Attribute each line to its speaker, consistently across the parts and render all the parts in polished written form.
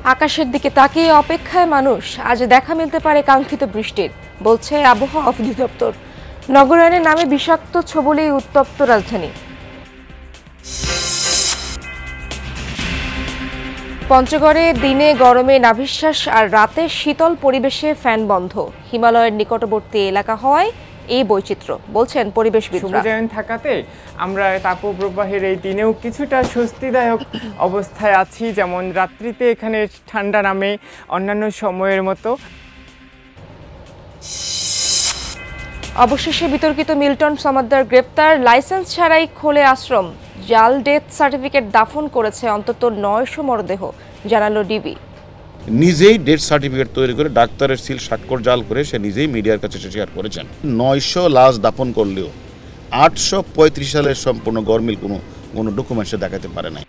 Speaker 1: আকাশের দিকে তাকিয়ে অপেক্ষায় মানুষ, আজ দেখা মিলতে পারে কাঙ্ক্ষিত বৃষ্টির, বলছে আবহাওয়া অধিদপ্তর। নগরায়নের নামে বিষাক্ত ছোবলেই উত্তপ্ত রাজধানী। পঞ্চগড়ে দিনে গরমে নাভিশ্বাস আর রাতে শীতল পরিবেশে ফ্যান বন্ধ। হিমালয়ের নিকটবর্তী এলাকা হওয়ায় এই বৈচিত্র্য, বলছেন পরিবেশবিদরা।
Speaker 2: সবুজায়ন থাকাতে আমরা তাপপ্রবাহের এই দিনেও কিছুটা স্বস্তিদায়ক অবস্থায় আছি, যেমন রাত্রিতে এখানে ঠান্ডা নামে অন্যান্য সময়ের মতো।
Speaker 1: অবশেষে বিতর্কিত মিল্টন সমাদ্দার গ্রেপ্তার। লাইসেন্স ছাড়াই খোলে আশ্রম, জাল ডেথ সার্টিফিকেট দাফন করেছে অন্তত 900 মরদেহ, জানালো ডিবি।
Speaker 3: নিজেই ডেথ সার্টিফিকেট তৈরি করে ডাক্তারের সিল স্বাক্ষর জাল করে সে নিজেই মিডিয়ার কাছে শেয়ার করেছেন। 900 লাশ দাফন করলেও 835 সালের সম্পূর্ণ গরমিল কোনো ডকুমেন্টসে দেখাতে পারে নাই।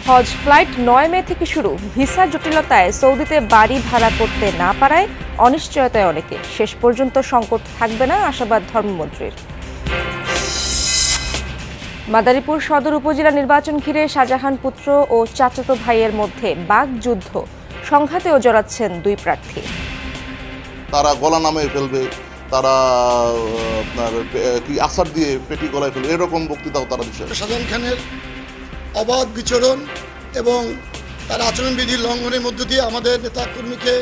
Speaker 1: হজ ফ্লাইট 9 মে থেকে শুরু। ভিসা জটিলতায় সৌদিতে বাড়ি ভাড়া করতে না পারায় অনিশ্চয়তায় অনেকে। শেষ পর্যন্ত সংকট থাকবে না, আশাবাদ ধর্মমন্ত্রীর। মাদারীপুর সদর উপজেলা নির্বাচন ঘিরে শাহজাহান পুত্র ও চাচাতো ভাইয়ের মধ্যে বাকযুদ্ধ, সংঘাতেও জড়াচ্ছেন দুই প্রার্থী।
Speaker 4: তারা গলা নামিয়ে ফেলবে, তারা আসার দিয়ে পেটি গলায় ফেলবে, এরকম বক্তৃতাও তারা দিচ্ছে।
Speaker 5: শাহজাহান খানের অবাধ বিচরণ এবং তার আচরণবিধি লঙ্ঘনের মধ্য দিয়ে আমাদের নেতাকর্মীকে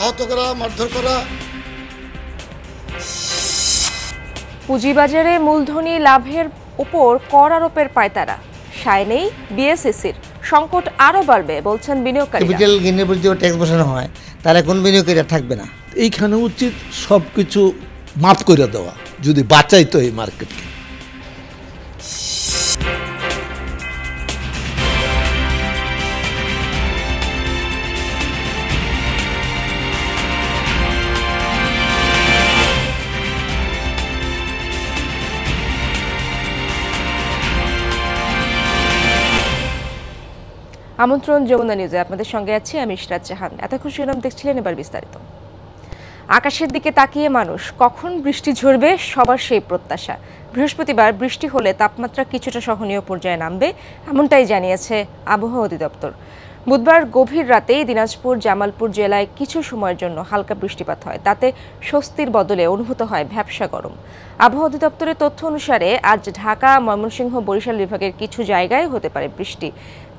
Speaker 5: আহত করা, মারধর করা।
Speaker 1: পুঁজিবাজারে মূলধনী লাভের উপর কর আরোপের পায়তারা, সায় নেই বিএসইসির। সংকট আরও বাড়বে, বলছেন বিনিয়োগকারীরা।
Speaker 6: ক্যাপিটাল গেইনের উপর যে ট্যাক্স বসানো হয়, তারা কোন বিনিয়োগকারী থাকবে না।
Speaker 7: এইখানে উচিত সবকিছু মাফ করে দেওয়া, যদি বাঁচাইতো এই মার্কেটকে।
Speaker 1: আমন্ত্রণ যমুনা নিউজে, আপনাদের সঙ্গে আছি আমি ইশরাত জাহান। এতক্ষণ শিরোনাম দেখছিলেন, এবার বিস্তারিত। আকাশের দিকে তাকিয়ে মানুষ, কখন বৃষ্টি ঝরবে সবার সেই প্রত্যাশা। বৃহস্পতিবার বৃষ্টি হলে তাপমাত্রা কিছুটা সহনীয় পর্যায়ে নামবে, এমনটাই জানিয়েছে আবহাওয়া অধিদপ্তর। বুধবার গভীর রাতেই দিনাজপুর, জামালপুর জেলায় কিছু সময়ের জন্য হালকা বৃষ্টিপাত হয়, তাতে স্বস্তির বদলে অনুভূত হয় ভ্যাপসা গরম। আবহাওয়া অধিদপ্তরের তথ্য অনুসারে আজ ঢাকা, ময়মনসিংহ, বরিশাল বিভাগের কিছু জায়গায় হতে পারে বৃষ্টি।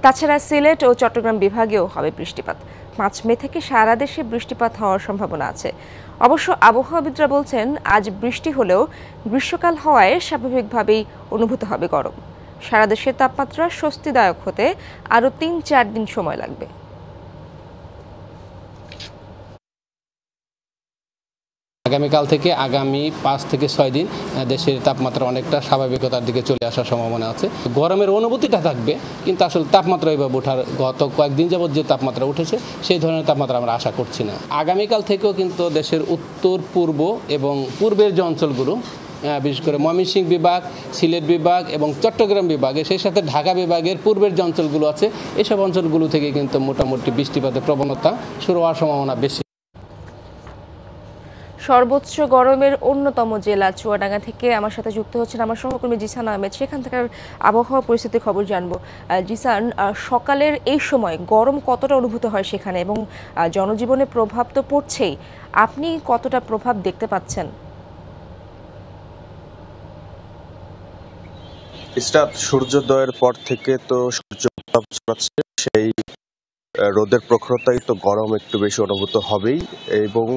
Speaker 1: তাছাড়া সিলেট ও চট্টগ্রাম বিভাগেও হবে বৃষ্টিপাত। 5 মে থেকে সারা দেশে বৃষ্টিপাত হওয়ার সম্ভাবনা আছে। অবশ্য আবহাওয়াবিদরা বলছেন, আজ বৃষ্টি হলেও গ্রীষ্মকাল হওয়ায় স্বাভাবিকভাবেই অনুভূত হবে গরম। সারা দেশের তাপমাত্রা স্বস্তিদায়ক হতে আরও 3-4 দিন সময় লাগবে।
Speaker 8: আগামীকাল থেকে আগামী 5 থেকে 6 দিন দেশের তাপমাত্রা অনেকটা স্বাভাবিকতার দিকে চলে আসার সম্ভাবনা আছে। গরমের অনুভূতিটা থাকবে, কিন্তু আসলে তাপমাত্রা এভাবে ওঠার গত কয়েকদিন যাবৎ যে তাপমাত্রা উঠেছে সেই ধরনের তাপমাত্রা আমরা আশা করছি না। আগামীকাল থেকেও কিন্তু দেশের উত্তর, পূর্ব এবং পূর্বের যে অঞ্চলগুলো, বিশেষ করে ময়মনসিংহ বিভাগ, সিলেট বিভাগ এবং চট্টগ্রাম বিভাগে, সেই সাথে ঢাকা বিভাগের পূর্বের যে অঞ্চলগুলো আছে, এসব অঞ্চলগুলো থেকে কিন্তু মোটামুটি বৃষ্টিপাতের প্রবণতা শুরু হওয়ার সম্ভাবনা বেশি।
Speaker 1: সর্বোচ্চ গরমের অন্যতম জেলা চুয়াডাঙ্গা থেকে আমার সাথে যুক্ত হচ্ছেন আমার সহকর্মী জিসান আহমেদ। সেখান থেকে আবহাওয়া পরিস্থিতির খবর জানবো। জিসান, সকালের এই সময় গরম কতটা অনুভূত হয় সেখানে, এবং জনজীবনে প্রভাব তো পড়ছেই, আপনি কতটা প্রভাব দেখতে পাচ্ছেন?
Speaker 9: সূর্যোদয়ের পর থেকে তো সূর্য প্রভাব ছড়াচ্ছে, সেই রোদের প্রখরতাই তো গরম একটু বেশি অনুভূত হবেই। এবং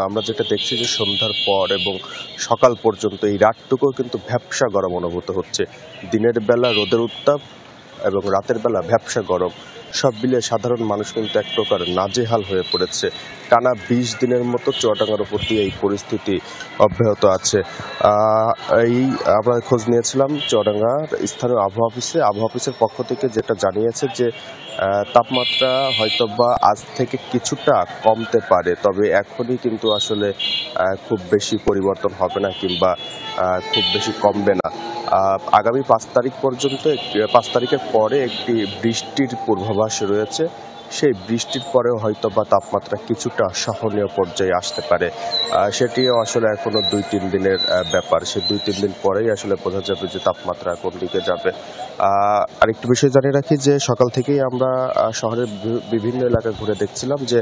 Speaker 9: আমরা যেটা দেখছি যে সন্ধ্যার পর এবং সকাল পর্যন্ত এই রাতটুকু কিন্তু ভ্যাপসা গরম অনুভূত হচ্ছে। দিনের বেলা রোদের উত্তাপ এবং রাতের বেলা ভ্যাপসা গরম, সব মিলিয়ে সাধারণ মানুষ কিন্তু এক প্রকার নাজেহাল হয়ে পড়েছে। টানা 20 দিনের মতো চুয়াডাঙ্গার উপর দিয়ে এই পরিস্থিতি অব্যাহত আছে। আমরা খোঁজ নিয়েছিলাম চুয়াডাঙ্গার স্থানীয় আবহাওয়া অফিসের পক্ষ থেকে, যেটা জানিয়েছে যে তাপমাত্রা হয়তোবা আজ থেকে কিছুটা কমতে পারে, তবে এখনই কিন্তু আসলে খুব বেশি পরিবর্তন হবে না কিংবা খুব বেশি কমবে না। আগামী 5 তারিখ পর্যন্ত, 5 তারিখের পরে একটি বৃষ্টির পূর্বাভাস রয়েছে। সেই বৃষ্টির পরেও হয়তো বা তাপমাত্রা কিছুটা সহনীয় পর্যায়ে আসতে পারে। সেটিও আসলে এখনো 2-3 দিনের ব্যাপার। সেই 2-3 দিন পরেই আসলে বোঝা যাবে যে তাপমাত্রা কোন দিকে যাবে। আরেকটু বিষয় জানিয়ে রাখি যে সকাল থেকেই আমরা শহরের বিভিন্ন এলাকা ঘুরে দেখছিলাম যে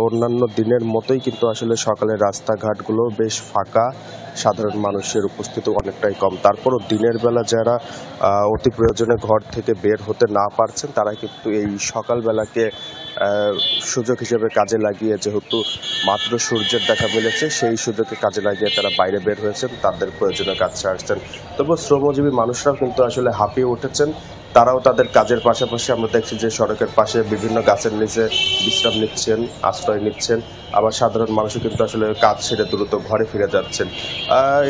Speaker 9: অন্যান্য দিনের মতোই কিন্তু আসলে সকালের রাস্তাঘাটগুলো বেশ ফাঁকা, সাধারণ মানুষের উপস্থিতি অনেকটাই কম। তারপরও দিনের বেলা যারা অতি প্রয়োজনে ঘর থেকে বের হতে না পারছেন তারা কিন্তু এই সকালবেলাকে সুযোগ হিসেবে কাজে লাগিয়ে, যেহেতু মাত্র সূর্যের দেখা মিলেছে, সেই সুযোগকে কাজে লাগিয়ে তারা বাইরে বের হয়েছেন, তাদের প্রয়োজনীয় কাজ সারছেন। তবু শ্রমজীবী মানুষরাও কিন্তু আসলে হাঁপিয়ে উঠেছেন। তারাও তাদের কাজের পাশাপাশি আমরা দেখছি যে সড়কের পাশে বিভিন্ন গাছের নিচে বিশ্রাম নিচ্ছেন, আশ্রয় নিচ্ছেন। আবার সাধারণ মানুষও কিন্তু আসলে কাজ ছেড়ে দ্রুত ঘরে ফিরে যাচ্ছেন।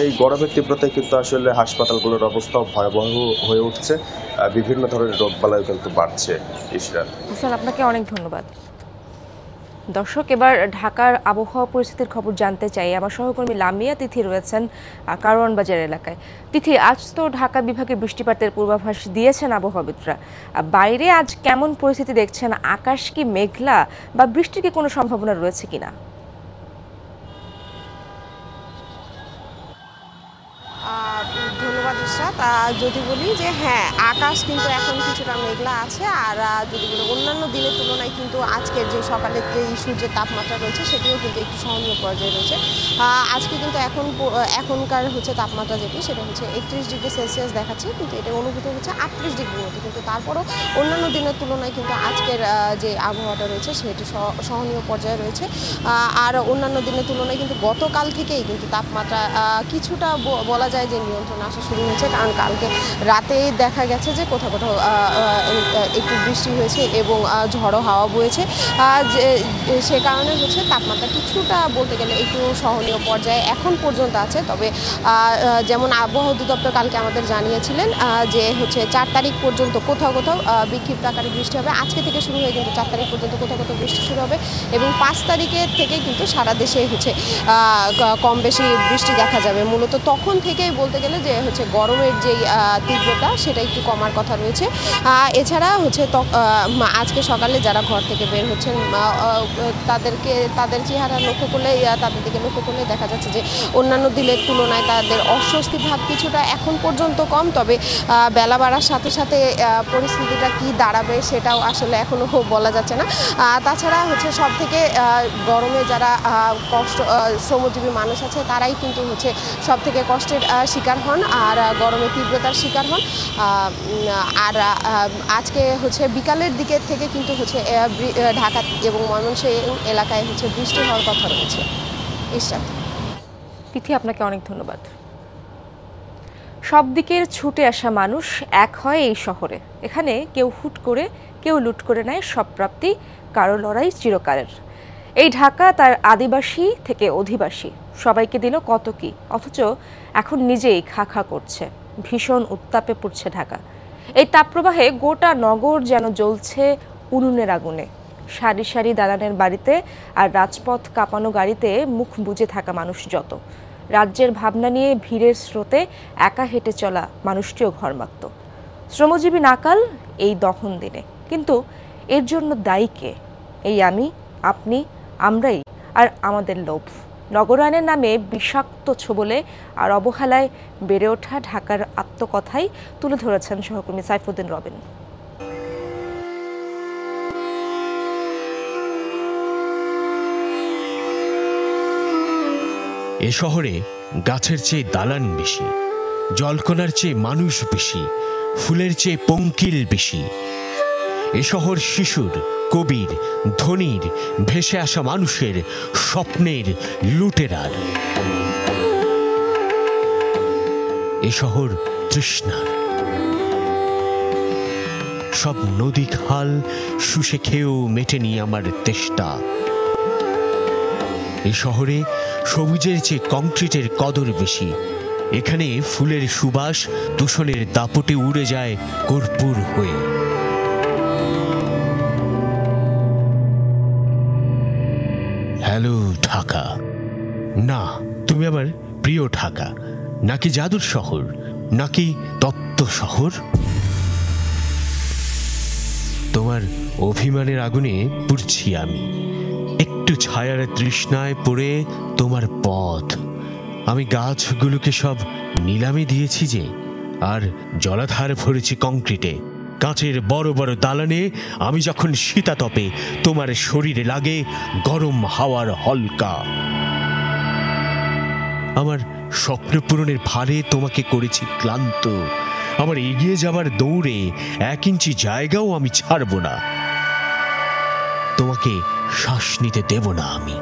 Speaker 9: এই গরমের তীব্রতায় কিন্তু আসলে হাসপাতালগুলোর অবস্থাও ভয়াবহ হয়ে উঠছে। বিভিন্ন ধরনের রোগবালাইও কিন্তু বাড়ছে। ইশরাত,
Speaker 1: স্যার আপনাকে অনেক ধন্যবাদ। দর্শক, এবার ঢাকার আবহাওয়া পরিস্থিতির খবর জানতে চাই। আমার সহকর্মী লামিয়া তিথি রয়েছেন কারওয়ান বাজার এলাকায়। তিথি, আজ তো ঢাকা বিভাগে বৃষ্টিপাতের পূর্বাভাস দিয়েছেন আবহাওয়াবিদরা। বাইরে আজ কেমন পরিস্থিতি দেখছেন? আকাশ কি মেঘলা বা বৃষ্টির কি কোনো সম্ভাবনা রয়েছে কিনা?
Speaker 10: ধন্যবাদ ইশরাত। যদি বলি যে হ্যাঁ, আকাশ কিন্তু এখন কিছুটা মেঘলা আছে। আর যদি বলি অন্যান্য দিনের তুলনায় কিন্তু আজকের যে সকালের যে সূর্যের তাপমাত্রা রয়েছে সেটিও কিন্তু একটু সহনীয় পর্যায়ে রয়েছে। আজকে কিন্তু এখনকার তাপমাত্রা যেটি সেটা হচ্ছে 31 ডিগ্রি সেলসিয়াস দেখাচ্ছে, কিন্তু এটা অনুভূত হচ্ছে 38 ডিগ্রির মতো। কিন্তু তারপরও অন্যান্য দিনের তুলনায় কিন্তু আজকের যে আবহাওয়াটা রয়েছে সেটি সহনীয় পর্যায়ে রয়েছে। আর অন্যান্য দিনের তুলনায় কিন্তু গতকাল থেকেই কিন্তু তাপমাত্রা কিছুটা বলা যায় যে নিয়ন্ত্রণে আসা শুরু হয়েছে, কারণ কালকে রাতে দেখা গেছে যে কোথাও কোথাও একটু বৃষ্টি হয়েছে এবং ঝড়ো হাওয়া বয়েছে। সে কারণে তাপমাত্রা কিছুটা বলতে গেলে একটু সহনীয় পর্যায়ে এখন পর্যন্ত আছে। তবে যেমন আবহাওয়া অধিদপ্তর কালকে আমাদের জানিয়েছিলেন যে 4 তারিখ পর্যন্ত কোথাও কোথাও বিক্ষিপ্ত আকারে বৃষ্টি হবে। আজকে থেকে শুরু হয়ে কিন্তু 4 তারিখ পর্যন্ত কোথাও কোথাও বৃষ্টি শুরু হবে এবং 5 তারিখের থেকে কিন্তু সারা দেশে কম বেশি বৃষ্টি দেখা যাবে। মূলত তখন থেকেই বলতে গেলে যে গরমের যেই তীব্রতা সেটা একটু কমার কথা রয়েছে। এছাড়া আজকে সকালে যারা ঘর থেকে বের হচ্ছেন তাদের চেহারা লক্ষ্য করলে, তাদের দিকে লক্ষ্য করলে দেখা যাচ্ছে যে অন্যান্য দিনের তুলনায় তাদের অস্বস্তি ভাব কিছুটা এখন পর্যন্ত কম। তবে বেলা বাড়ার সাথে সাথে পরিস্থিতিটা কি দাঁড়াবে সেটাও আসলে এখনও বলা যাচ্ছে না। তাছাড়া সব থেকে গরমে যারা শ্রমজীবী মানুষ আছে তারাই কিন্তু সব থেকে কষ্টের শিকার হন আর গরমের তীব্রতার শিকার হন। আর আজকে বিকালের দিকে থেকে কিন্তু ঢাকা এবং ময়মনসিংহ এলাকায় বৃষ্টি হওয়ার কথা রয়েছে। ইশরাত,
Speaker 1: তিথি আপনাকে অনেক ধন্যবাদ। সব দিকের ছুটে আসা মানুষ এক হয় এই শহরে। এখানে কেউ হুট করে, কেউ লুট করে নেয় সব প্রাপ্তি, কারো লড়াই চিরকালের। এই ঢাকা তার আদিবাসী থেকে অধিবাসী সবাইকে দিল কত কি, অথচ এখন নিজেই খা খা করছে। ভীষণ উত্তাপে পড়ছে ঢাকা। এই তাপপ্রবাহে গোটা নগর যেন জ্বলছে উনুনের আগুনে। সারি সারি দালানের বাড়িতে আর রাজপথ কাঁপানো গাড়িতে মুখ বুজে থাকা মানুষ যত। রাজ্যের ভাবনা নিয়ে ভিড়ের স্রোতে একা হেঁটে চলা মানুষটিও ঘরমাক্ত। শ্রমজীবী নাকাল এই দহন দিনে, কিন্তু এর জন্য দায়ী কে? এই আমি, আপনি, আমরাই আর আমাদের লোভ। নগরায়নের নামে বিষাক্ত ছোবলে আর অবহেলায় বেড়ে ওঠা ঢাকার আত্মকথাই তুলে ধরেছেন সহকর্মী সাইফুদ্দিন রবিন।
Speaker 11: এ শহরে গাছের চেয়ে দালান বেশি, জলকণার চেয়ে মানুষ বেশি, ফুলের চেয়ে পঙ্কিল বেশি। এ শহর শিশুর, কবির, ধনীর, ভেসে আসা মানুষের স্বপ্নের লুটেরার। এ শহর তৃষ্ণার। সব নদী খাল শুষে খেয়েও মেটেনি আমার তেষ্টা। এ শহরে সবুজের চেয়ে কংক্রিটের কদর বেশি। এখানে ফুলের সুবাস দূষণের দাপটে উড়ে যায় কর্পূর হয়ে। হ্যালো ঢাকা, না তুমি আমার প্রিয় ঢাকা, নাকি জাদুর শহর, নাকি তত্ত্ব শহর? তোমার অভিমানের আগুনে পুড়ছি আমি, একটু ছায়ার তৃষ্ণায় পড়ে তোমার পথ। আমি গাছগুলোকে সব নিলামে দিয়েছি যে, আর জলাধার ভরেছি কংক্রিটে। কাঁচের বড় বড় দালানে আমি যখন শীতাতপে তোমার শরীরে লাগে গরম হাওয়ার হলকা। আমার স্বপ্ন পূরণের ভারে তোমাকে করেছি ক্লান্ত। আমার এগিয়ে যাবার দৌড়ে 1 ইঞ্চি জায়গাও আমি ছাড়ব না। তোমাকে শ্বাস নিতে দেব না আমি।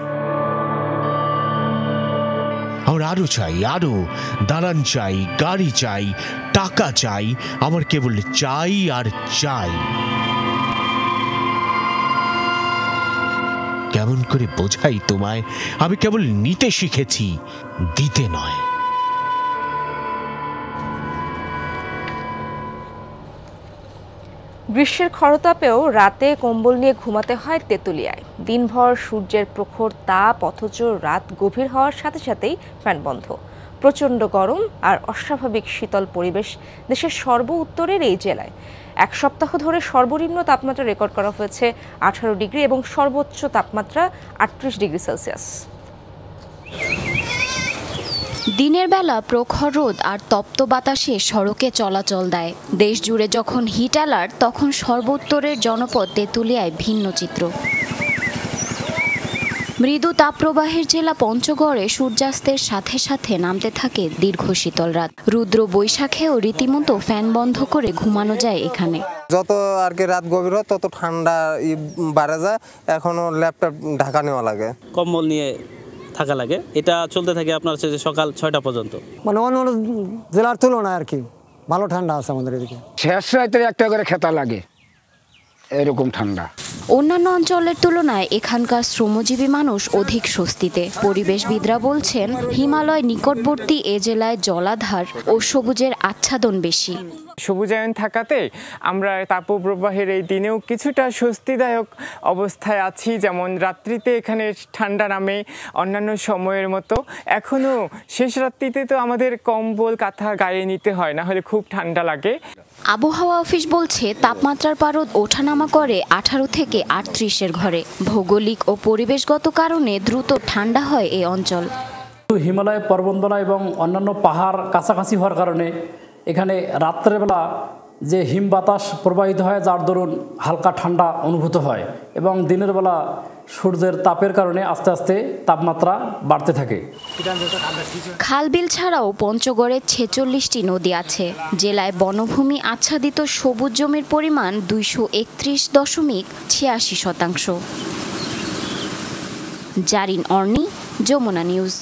Speaker 11: আমার আরো চাই, আরো দালান চাই, গাড়ি চাই, টাকা চাই। আমার কেবল চাই আর চাই। কেমন করে বোঝাই তোমায়, আমি কেবল নিতে শিখেছি, দিতে নয়।
Speaker 1: গ্রীষ্মের খরতাপেও রাতে কম্বল নিয়ে ঘুমাতে হয় তেঁতুলিয়ায়। দিনভর সূর্যের প্রখর তাপ, অথচ রাত গভীর হওয়ার সাথে সাথেই ফ্যান বন্ধ। প্রচণ্ড গরম আর অস্বাভাবিক শীতল পরিবেশ দেশের সর্ব উত্তরের এই জেলায়। 1 সপ্তাহ ধরে সর্বনিম্ন তাপমাত্রা রেকর্ড করা হয়েছে 18 ডিগ্রি এবং সর্বোচ্চ তাপমাত্রা 38 ডিগ্রি সেলসিয়াস।
Speaker 12: দিনের বেলা প্রখর রোদ আর তপ্ত বাতাসে সড়কে চলাচল দেয়। দেশ জুড়ে যখন হিট অ্যালার্ট, তখন সর্বোত্তরের জনপদ তেঁতুলিয়ায় ভিন্ন চিত্র। মৃদু তাপপ্রবাহের জেলা পঞ্চগড়ে সূর্যাস্তের সাথে সাথে নামতে থাকে দীর্ঘ শীতল রাত। রুদ্র বৈশাখেও রীতিমতো ফ্যান বন্ধ করে ঘুমানো যায় এখানে।
Speaker 13: যত আর কি রাত গভীর হয় তত ঠান্ডা বাড়ে যায়। এখনো ল্যাপটপ ঢাকা নেওয়া লাগে,
Speaker 14: কম্বল নিয়ে থাকা লাগে। এটা চলতে থাকে আপনার হচ্ছে সকাল 6টা পর্যন্ত।
Speaker 15: মানে অন্য জেলার তুলনায় আর কি ভালো ঠান্ডা আছে আমাদের এদিকে।
Speaker 16: শেষ রাতে একটা করে খেতা লাগে, এরকম ঠান্ডা।
Speaker 12: অন্যান্য অঞ্চলের তুলনায় এখানকার শ্রমজীবী মানুষ অধিক স্বস্তিতে। পরিবেশবিদরা বলছেন, হিমালয় নিকটবর্তী এ জেলায় জলাধার ও সবুজের আচ্ছাদন বেশি।
Speaker 2: সবুজায়ন থাকাতে আমরা তাপপ্রবাহের এই দিনেও কিছুটা স্বস্তিদায়ক অবস্থায় আছি। যেমন রাত্রিতে এখানে ঠান্ডা নামে অন্যান্য সময়ের মতো। এখনও শেষ রাত্রিতে তো আমাদের কম্বল কাঁথা গায়ে নিতে হয়, না হলে খুব ঠান্ডা লাগে।
Speaker 12: আবহাওয়া অফিস বলছে, তাপমাত্রার পারদ ওঠানামা করে 18 থেকে 38-এর ঘরে। ভৌগোলিক ও পরিবেশগত কারণে দ্রুত ঠান্ডা হয় এই অঞ্চল।
Speaker 17: হিমালয় পর্বতমালা এবং অন্যান্য পাহাড় কাছাকাছি হওয়ার কারণে এখানে রাত্রেবেলা যে হিম বাতাস প্রবাহিত হয়, যার দরুন হালকা ঠান্ডা অনুভূত হয় এবং দিনের বেলা সূর্যের তাপের কারণে আস্তে আস্তে তাপমাত্রা বাড়তে থাকে।
Speaker 12: খালবিল ছাড়াও পঞ্চগড়ে 46টি নদী আছে। জেলায় বনভূমি আচ্ছাদিত সবুজ জমির পরিমাণ 231.86%। জারিন অর্নি, যমুনা নিউজ।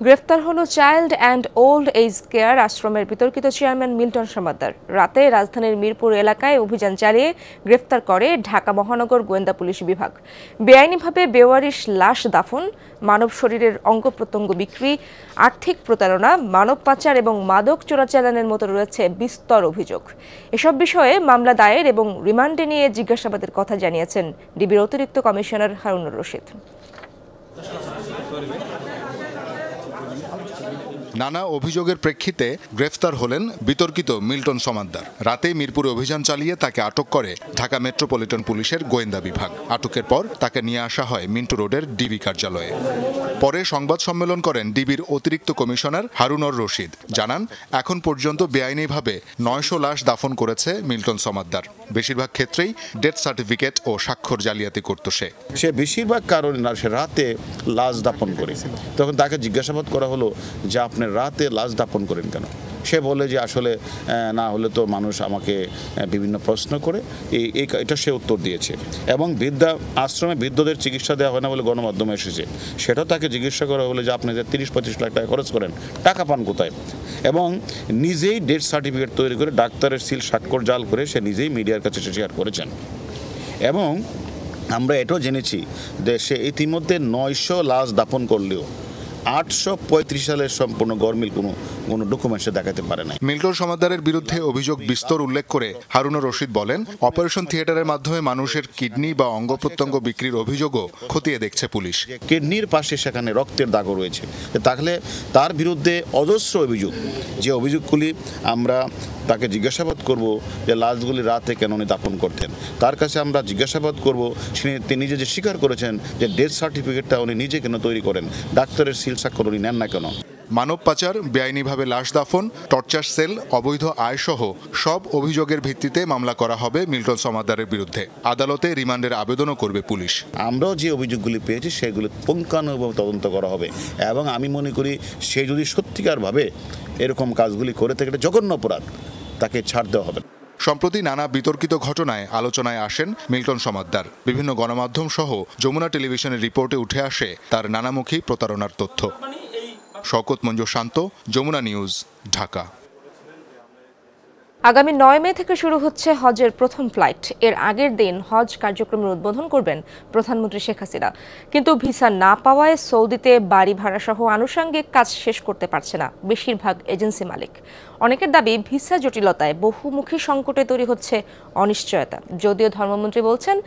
Speaker 1: গ্রেফতার হলো child and old age care আশ্রমের বিতর্কিত চেয়ারম্যান মিল্টন সমাদ্দার। রাতে রাজধানীর মিরপুর এলাকায় অভিযান চালিয়ে গ্রেফতার করে ঢাকা মহানগর গোয়েন্দা পুলিশ বিভাগ। বেআইনিভাবে বেওয়ারিশ লাশ দাফন, মানব শরীরের অঙ্গ প্রত্যঙ্গ বিক্রি, আর্থিক প্রতারণা, মানব পাচার এবং মাদক চোরাচালানের মতো রয়েছে বিস্তর অভিযোগ। এসব বিষয়ে মামলা দায়ের এবং রিমান্ডে নিয়ে জিজ্ঞাসাবাদের কথা জানিয়েছেন ডিবির অতিরিক্ত কমিশনার হারুনুর রশিদ।
Speaker 18: নানা অভিযোগের প্রেক্ষিতে গ্রেফতার হলেন বিতর্কিত মিল্টন সমাদ্দার। রাতে মিরপুরে অভিযান চালিয়ে তাকে আটক করে ঢাকা মেট্রোপলিটন পুলিশের গোয়েন্দা বিভাগ। আটকের পর তাকে নিয়ে আসা হয় মিন্টু রোডের ডিবি কার্যালয়ে। পরে সংবাদ সম্মেলন করেন ডিবির অতিরিক্ত কমিশনার হারুনুর রশিদ। জানান, এখন পর্যন্ত বেআইনিভাবে 900 লাশ দাফন করেছে মিল্টন সমাদ্দার। বেশিরভাগ ক্ষেত্রেই ডেথ সার্টিফিকেট ও স্বাক্ষর জালিয়াতি করত সে
Speaker 3: বেশিরভাগ কারণে না, সে রাতে লাশ দাফন করে। তখন তাকে জিজ্ঞাসাবাদ করা হলো যে আপনি রাতে লাশ দাফন করেন কেন? সে বলে যে আসলে না হলে তো মানুষ আমাকে বিভিন্ন প্রশ্ন করে, এটা সে উত্তর দিয়েছে। এবং আশ্রমে বৃদ্ধদের চিকিৎসা দেওয়া হয় না বলে গণমাধ্যমে এসেছে, সেটাও তাকে জিজ্ঞাসা করা হলো যে আপনি যে 30-35 লাখ টাকা খরচ করেন, টাকা পান কোথায়? এবং নিজেই ডেথ সার্টিফিকেট তৈরি করে ডাক্তারের সিল স্বাক্ষর জাল করে সে নিজেই মিডিয়ার কাছে শেয়ার করেছেন। এবং আমরা এটাও জেনেছি যে সে ইতিমধ্যে 900 লাশ দাফন করলেও 835 সালের সম্পূর্ণ গরমিল কোনো ডকুমেন্টসে দেখাতে পারে না।
Speaker 18: মিল্টন সমাদ্দারের বিরুদ্ধে অভিযোগ বিস্তর উল্লেখ করে হারুনুর রশিদ বলেন, অপারেশন থিয়েটারের মাধ্যমে মানুষের কিডনি বা অঙ্গ প্রত্যঙ্গ বিক্রির অভিযোগও খতিয়ে দেখছে পুলিশ।
Speaker 3: কিডনির পাশে সেখানে রক্তের দাগও রয়েছে। তাহলে তার বিরুদ্ধে অজস্র অভিযোগ, যে অভিযোগগুলি আমরা তাকে জিজ্ঞাসাবাদ করব যে লাশগুলি রাতে কেন উনি দাফন করতেন। তার কাছে আমরা জিজ্ঞাসাবাদ করব তিনি নিজে যে স্বীকার করেছেন যে ডেথ সার্টিফিকেটটা উনি নিজে কেন তৈরি করেন, ডাক্তারের সিল স্বাক্ষর উনি নেন না কেন।
Speaker 18: মানব পাচার, বেআইনিভাবে লাশ দাফন, টর্চার সেল, অবৈধ আয়সহ সব অভিযোগের ভিত্তিতে মামলা করা হবে মিল্টন সমাদ্দারের বিরুদ্ধে। আদালতে রিমান্ডের আবেদনও করবে পুলিশ।
Speaker 3: আমরাও যে অভিযোগগুলি পেয়েছি সেগুলি পুঙ্খানুপুঙ্খভাবে তদন্ত করা হবে এবং আমি মনে করি সে যদি সত্যিকারভাবে এরকম কাজগুলি করে থাকে এটা জঘন্য অপরাধ, তাকে ছাড় দেওয়া হবে।
Speaker 18: সম্প্রতি নানা বিতর্কিত ঘটনায় আলোচনায় আসেন মিল্টন সমাদ্দার। বিভিন্ন গণমাধ্যম সহ যমুনা টেলিভিশনের রিপোর্টে উঠে আসে তার নানামুখী প্রতারণার তথ্য। শওকত মঞ্জুর শান্ত, যমুনা নিউজ, ঢাকা।
Speaker 1: আগামী 9 মে থেকে শুরু হচ্ছে হজের প্রথম ফ্লাইট। এর আগের দিন হজ কার্যক্রমের উদ্বোধন করবেন প্রধানমন্ত্রী শেখ হাসিনা। কিন্তু ভিসা না পাওয়ায় সৌদিতে বাড়ি ভাড়া সহ আনুষঙ্গিক কাজ শেষ করতে পারছে না বেশিরভাগ এজেন্সি মালিক। অনেকের দাবি ভিসা জটিলতায় বহুমুখী সংকটে তৈরি হচ্ছে অনিশ্চয়তা। যদিও ধর্মমন্ত্রী বলছেন